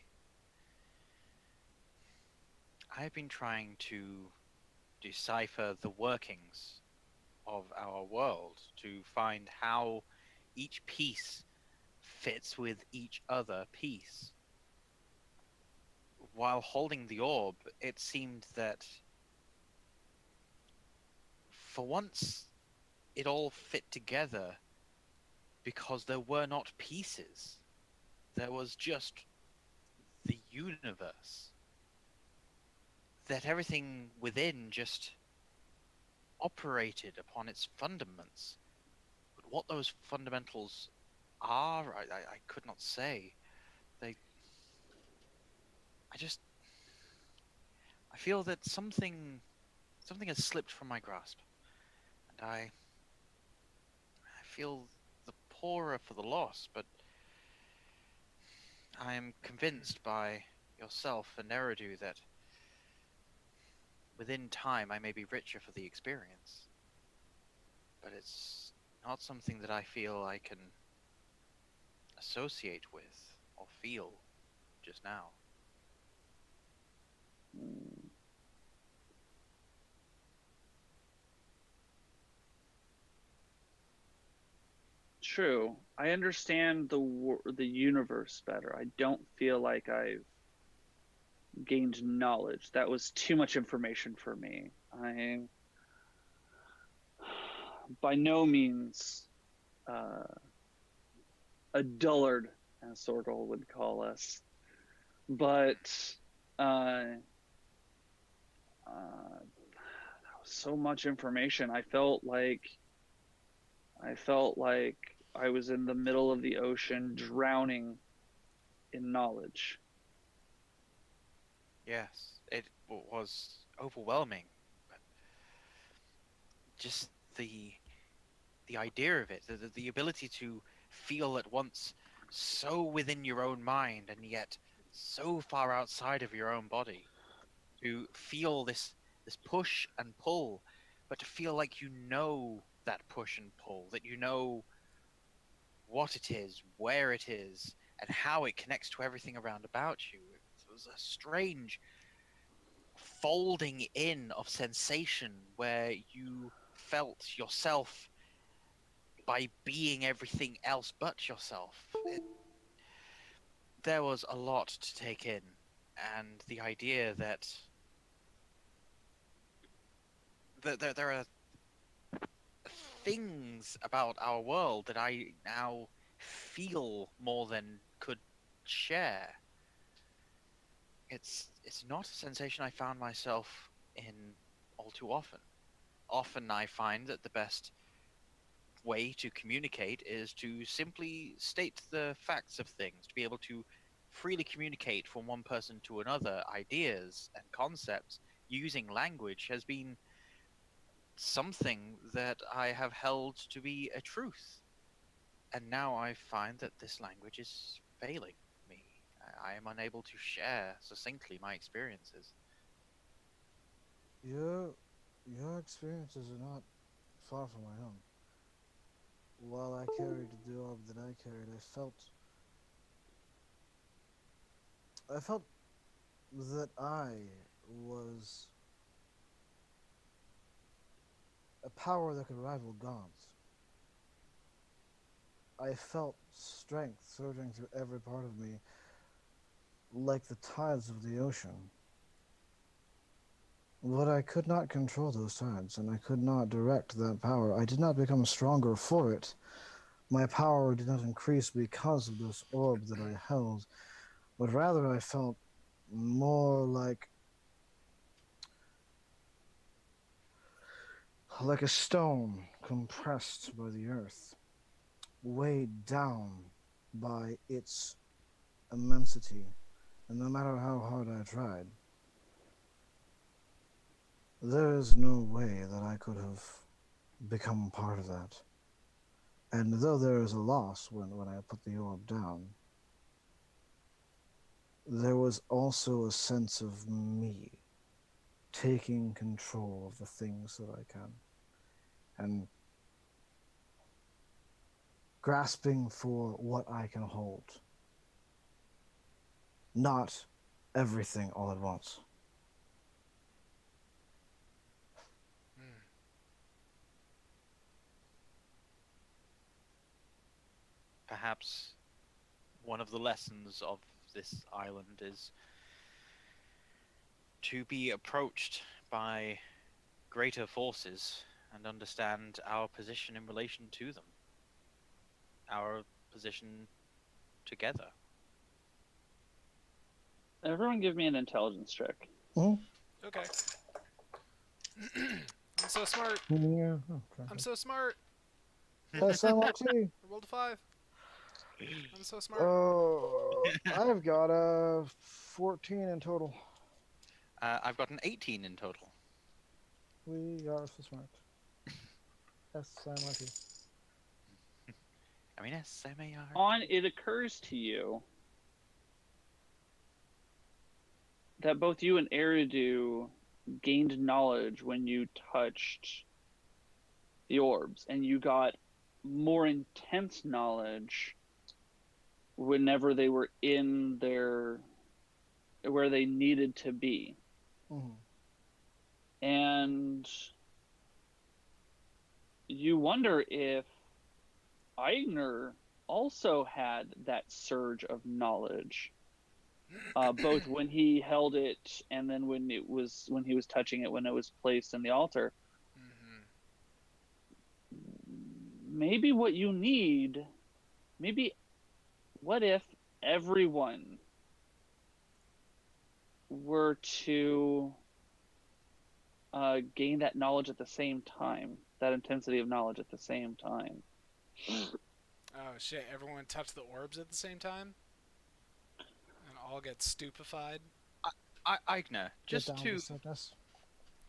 been trying to decipher the workings of our world, to find how each piece fits with each other piece. While holding the orb, it seemed that for once it all fit together because there were not pieces. There was just the universe. That everything within just operated upon its fundamentals. But what those fundamentals are, I could not say. I feel that something has slipped from my grasp. And I feel the poorer for the loss, but I am convinced by yourself and Eridu that within time I may be richer for the experience. But it's not something that I feel I can associate with or feel just now. True. I understand the universe better. I don't feel like I've gained knowledge. That was too much information for me. I'm by no means a dullard, as Sorgol would call us, but that was so much information. I felt like I felt like I was in the middle of the ocean, drowning in knowledge. Yes, it was overwhelming. But just the idea of it, the ability to feel at once so within your own mind and yet so far outside of your own body, to feel this push and pull, but to feel like you know that push and pull, that you know what it is, where it is, and how it connects to everything around about you. It was a strange folding in of sensation where you felt yourself by being everything else but yourself. There was a lot to take in, and the idea that there are things about our world that I now feel more than could share. It's not a sensation I found myself in all too often. Often I find that the best way to communicate is to simply state the facts of things, to be able to freely communicate from one person to another ideas and concepts using language has been something that I have held to be a truth. And now I find that this language is failing me. I am unable to share succinctly my experiences. Your experiences are not far from my own. While I carried the orb that I carried, I felt that I was a power that could rival gods. I felt strength surging through every part of me, like the tides of the ocean. But I could not control those tides, and I could not direct that power. I did not become stronger for it. My power did not increase because of this orb that I held, but rather I felt more like a stone compressed by the earth, weighed down by its immensity, and no matter how hard I tried, there is no way that I could have become part of that. And though there is a loss when I put the orb down, there was also a sense of me taking control of the things that I can, and grasping for what I can hold. Not everything all at once. Perhaps one of the lessons of this island is to be approached by greater forces and understand our position in relation to them, our position together. Everyone give me an intelligence check. Okay. I'm so smart. Yeah. Okay. I'm so smart. SMRT. I rolled a 5. I'm so smart. I've got a 14 in total. I've got an 18 in total. We are so smart. SMRT. I mean, SMAR. Onn, it occurs to you that both you and Eridu gained knowledge when you touched the orbs, and you got more intense knowledge whenever they were in their where they needed to be. Mm-hmm. And you wonder if Eigner also had that surge of knowledge, both when he held it and then when he was touching it when it was placed in the altar. Maybe what you need, what if everyone were to gain that knowledge at the same time, that intensity of knowledge at the same time? Oh shit! Everyone touch the orbs at the same time, and all get stupefied. Eigner, Get just down to, with sickness.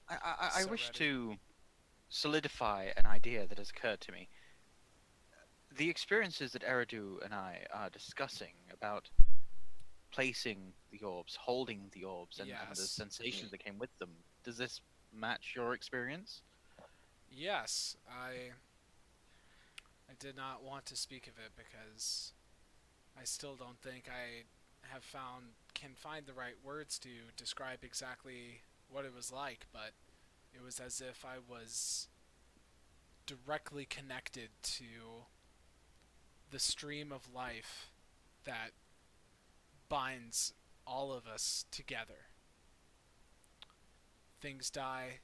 I So wish ready. to solidify an idea that has occurred to me. The experiences that Eridu and I are discussing about placing the orbs, holding the orbs, and the Yes. sensations that came with them, does this match your experience? Yes, I did not want to speak of it because I still don't think I can find the right words to describe exactly what it was like, but it was as if I was directly connected to the stream of life that binds all of us together. Things die,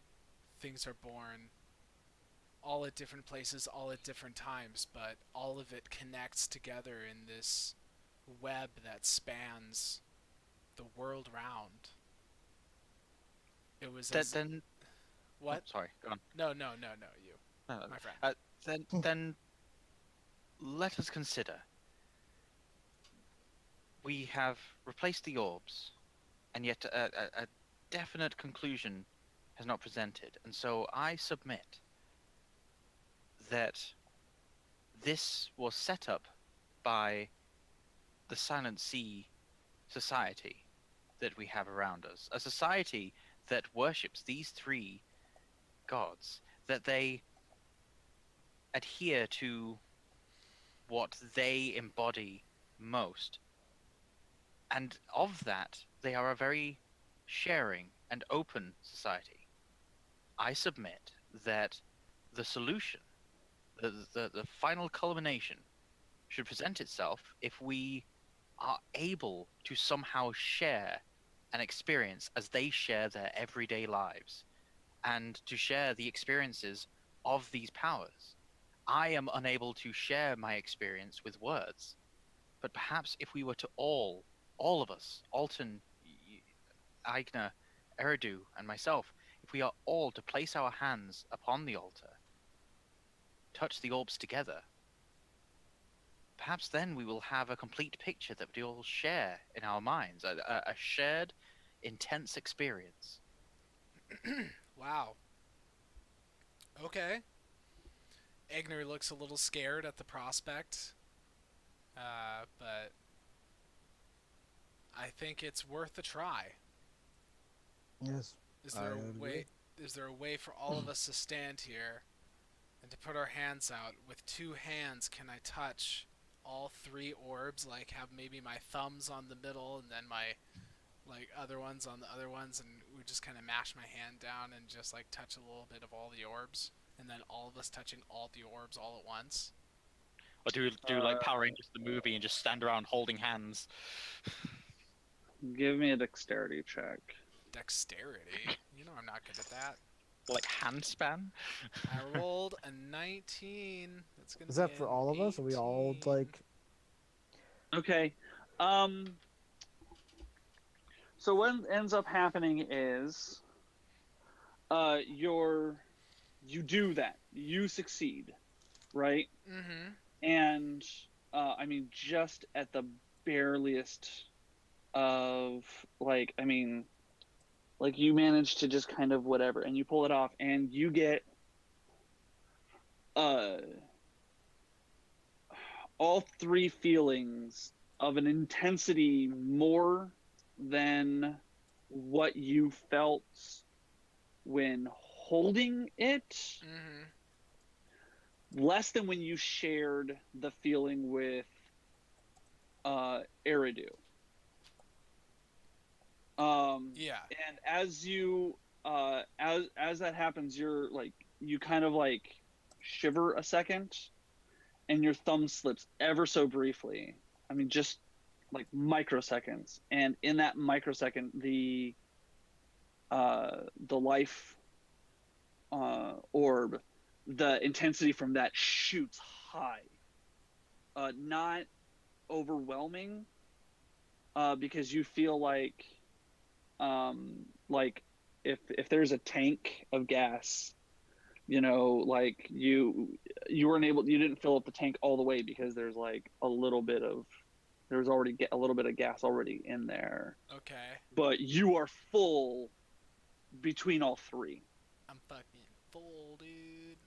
things are born, all at different places, all at different times, but all of it connects together in this web that spans the world round. It was Then, as then oh, what? sorry, go on. No, you, No, no, my friend. then let us consider. We have replaced the orbs, and yet a definite conclusion has not presented. And so I submit that this was set up by the Silent Sea society that we have around us, a society that worships these three gods, that they adhere to what they embody most. And of that, they are a very sharing and open society. I submit that the solution, the final culmination, should present itself if we are able to somehow share an experience as they share their everyday lives, and to share the experiences of these powers. I am unable to share my experience with words, but perhaps if we were to all of us, Alton, Eigner, Eridu, and myself, if we are all to place our hands upon the altar, touch the orbs together, perhaps then we will have a complete picture that we all share in our minds, a shared, intense experience. Wow. Okay. Eigner looks a little scared at the prospect, but I think it's worth a try. Yes. Is I there would a agree. way? Is there a way for all of us to stand here and to put our hands out? With two hands, can I touch all three orbs? Like have maybe my thumbs on the middle and then my like other ones on the other ones, and we just kind of mash my hand down and just like touch a little bit of all the orbs, and then all of us touching all the orbs all at once. Or do like Power Rangers the movie and just stand around holding hands? Give me a dexterity check. Dexterity? You know I'm not good at that. Like handspan? I rolled a 19. That's gonna Is be that for an all of us? Are we all 18. like? Okay. So what ends up happening is, you do that. You succeed, right? Mm-hmm. And I mean, just at the bareliest of like you manage to just kind of whatever, and you pull it off, and you get uh all three feelings of an intensity more than what you felt when holding it, Mm-hmm. less than when you shared the feeling with Eridu. Yeah. And as you as that happens, you're like you kind of like shiver a second, and your thumb slips ever so briefly. I mean, just like microseconds, and in that microsecond, the life orb, the intensity from that shoots high. Not overwhelming, because you feel like if there's a tank of gas, You know, like you weren't able, you didn't fill up the tank all the way because there's like a little bit of, there's already a little bit of gas already in there. Okay. But you are full between all three. I'm fucking full, dude.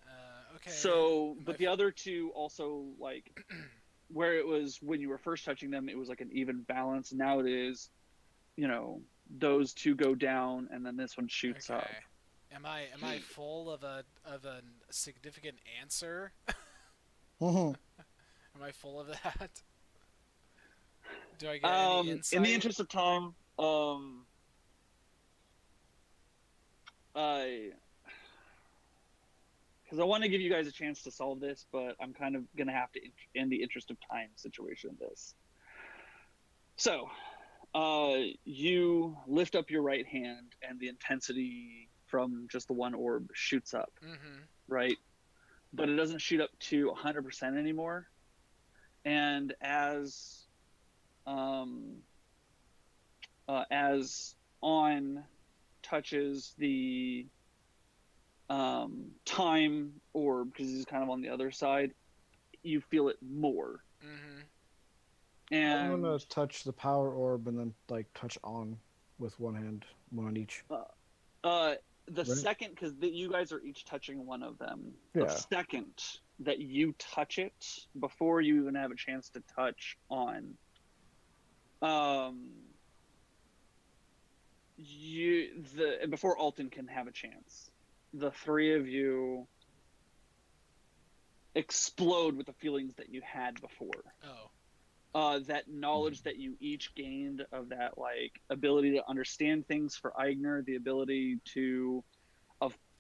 Okay. So, Am but I the other two also, like, where it was when you were first touching them, it was like an even balance. Now it is, you know, those two go down and then this one shoots okay. up. Am I full of a significant answer? Mhm. Am I full of that? Do I get any insight? In the interest of time, because I want to give you guys a chance to solve this, but I'm kind of gonna have to, in the interest of time, situation this. So, you lift up your right hand, and the intensity from just the one orb shoots up, right? But it doesn't shoot up to 100% anymore. And as Onn touches the time orb, because he's kind of on the other side, you feel it more. And I'm gonna touch the power orb and then like touch on with one hand, one on each. the second, because you guys are each touching one of them. Yeah. The second that you touch it, before you even have a chance to touch on, before Alton can have a chance, the three of you explode with the feelings that you had before. That knowledge that you each gained of that, like, ability to understand things for Eigner, the ability to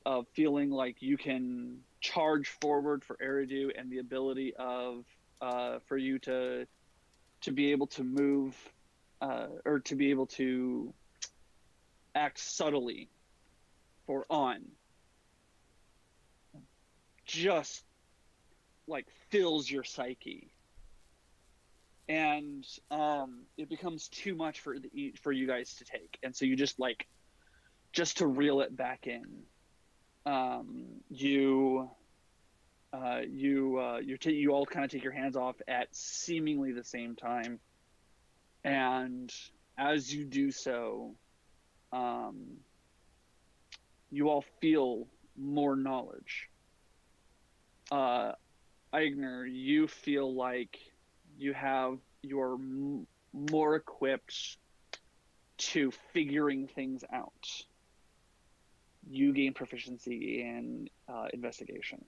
of feeling like you can charge forward for Eridu, and the ability of for you to be able to move or to be able to act subtly for Onn, just like fills your psyche, and it becomes too much for you guys to take, and so you just to reel it back in, you all kind of take your hands off at seemingly the same time, and as you do so, you all feel more knowledge. Eigner, you feel like you're more equipped to figuring things out. You gain proficiency in investigation.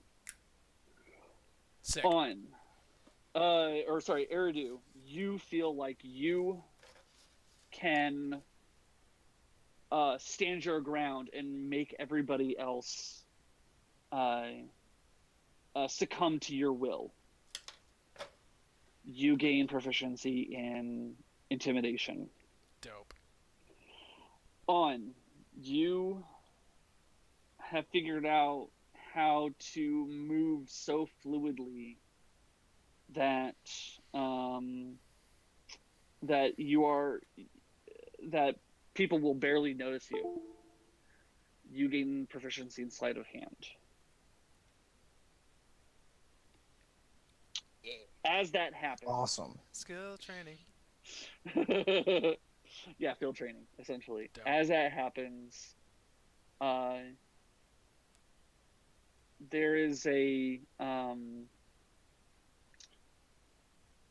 Sick. Eridu, you feel like you can stand your ground and make everybody else succumb to your will. You gain proficiency in intimidation. Dope. Onn, you have figured out how to move so fluidly that that people will barely notice you. You gain proficiency in sleight of hand. As that happens, Awesome. Skill training. yeah, field training, essentially. Dope. As that happens, there is a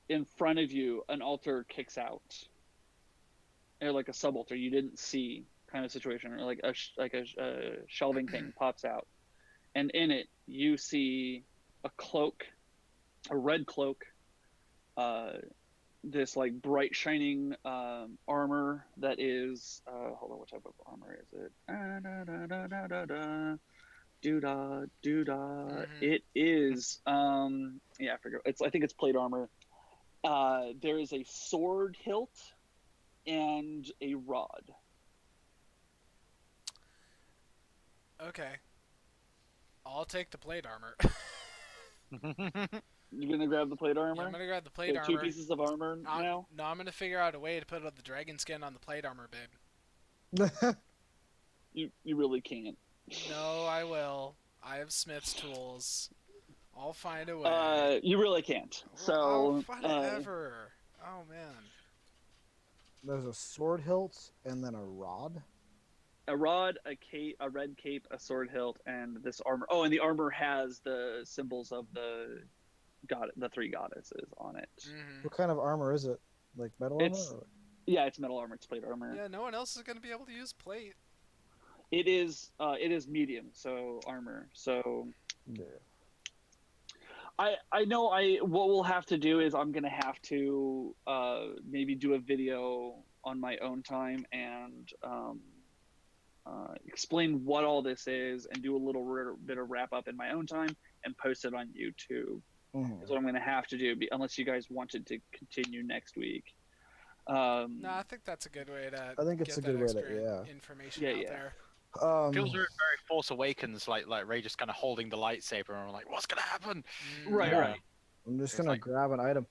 in front of you, an altar kicks out, or like a subaltar you didn't see kind of situation, or like a shelving thing pops out, and in it you see a cloak, a red cloak, this like bright shining armor that is hold on, what type of armor is it? It is I forget. I think it's plate armor. There is a sword hilt and a rod. Okay. I'll take the plate armor. You're gonna grab the plate armor? Yeah, I'm gonna grab the plate armor. 2 pieces of armor now? No, I'm gonna figure out a way to put the dragon skin on the plate armor, babe. You really can't. No, I will. I have Smith's tools. I'll find a way. You really can't. So whatever. Oh man. There's a sword hilt and then a rod. a rod, a cape, a red cape, a sword hilt, and this armor. Oh, and the armor has the symbols of the three goddesses on it. Mm-hmm. What kind of armor is it? Like metal armor? Yeah, it's metal armor. It's plate armor. Yeah, no one else is going to be able to use plate. It is medium, so armor. So Yeah. I know what we'll have to do is I'm gonna have to maybe do a video on my own time and explain what all this is and do a little bit of wrap up in my own time and post it on YouTube. Mm-hmm. Is what I'm gonna have to do unless you guys wanted to continue next week. No, I think that's a good way to. I think it's get a good that way to, extra information out there. Feels very Force Awakens, like Rey just kind of holding the lightsaber, and I'm like, what's gonna happen? Right. I'm just It's gonna like- grab an item.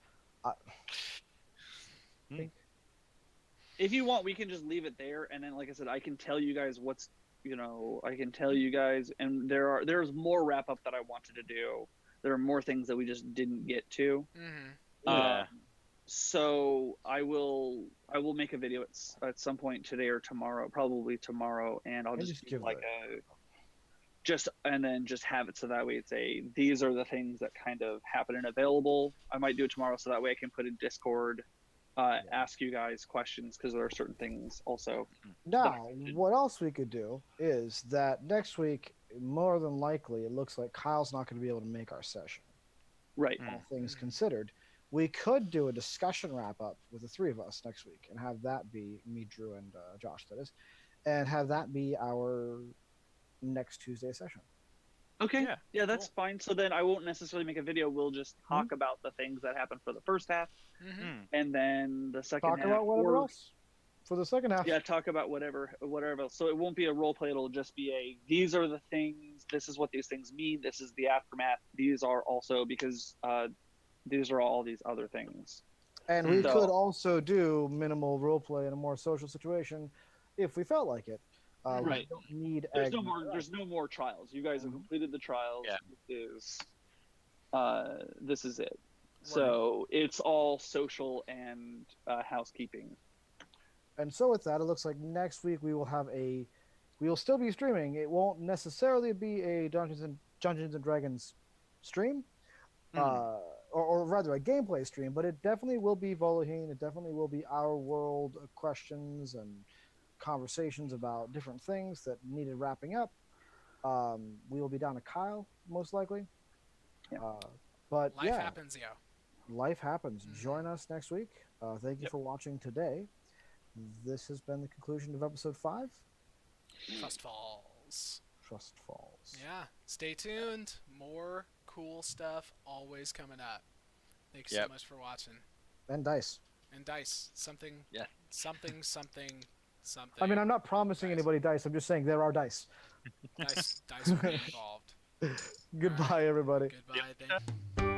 If you want, we can just leave it there, and then, like I said, I can tell you guys I can tell you guys, and there's more wrap up that I wanted to do. There are more things that we just didn't get to. Mm-hmm. Yeah. So I will make a video at some point today or tomorrow, probably tomorrow, and I'll just give like and then just have it so that way it's these are the things that kind of happen and available. I might do it tomorrow so that way I can put in Discord, ask you guys questions because there are certain things also. Now, what else we could do is that next week, more than likely, it looks like Kyle's not going to be able to make our session. Right. All things considered, we could do a discussion wrap up with the three of us next week and have that be me, Drew, and Josh, that is, and have that be our next Tuesday session. Okay. Yeah, that's fine. So then I won't necessarily make a video. We'll just talk about the things that happened for the first half, and then the second half. Talk about whatever else for the second half. Yeah, talk about whatever else. So it won't be a role play. It'll just be these are the things. This is what these things mean. This is the aftermath. These are also because these are all these other things. And we could also do minimal role play in a more social situation if we felt like it. Right. We don't need. There's no more trials. You guys have completed the trials. Yeah. This is it. So it's all social and housekeeping. And so with that, it looks like next week we will still be streaming. It won't necessarily be a Dungeons and Dragons stream, or rather a gameplay stream, but it definitely will be Volaheen. It definitely will be our world questions and conversations about different things that needed wrapping up. We will be down to Kyle most likely. Yeah. But life happens, yo. Life happens. Join us next week. Thank you for watching today. This has been the conclusion of episode 5. Trust Falls. Yeah, stay tuned. More cool stuff always coming up. Thanks so much for watching. And dice. Something. Yeah. Something. I mean, I'm not promising anybody dice. I'm just saying there are dice. Dice will be involved. Goodbye, everybody. Goodbye. Thank you.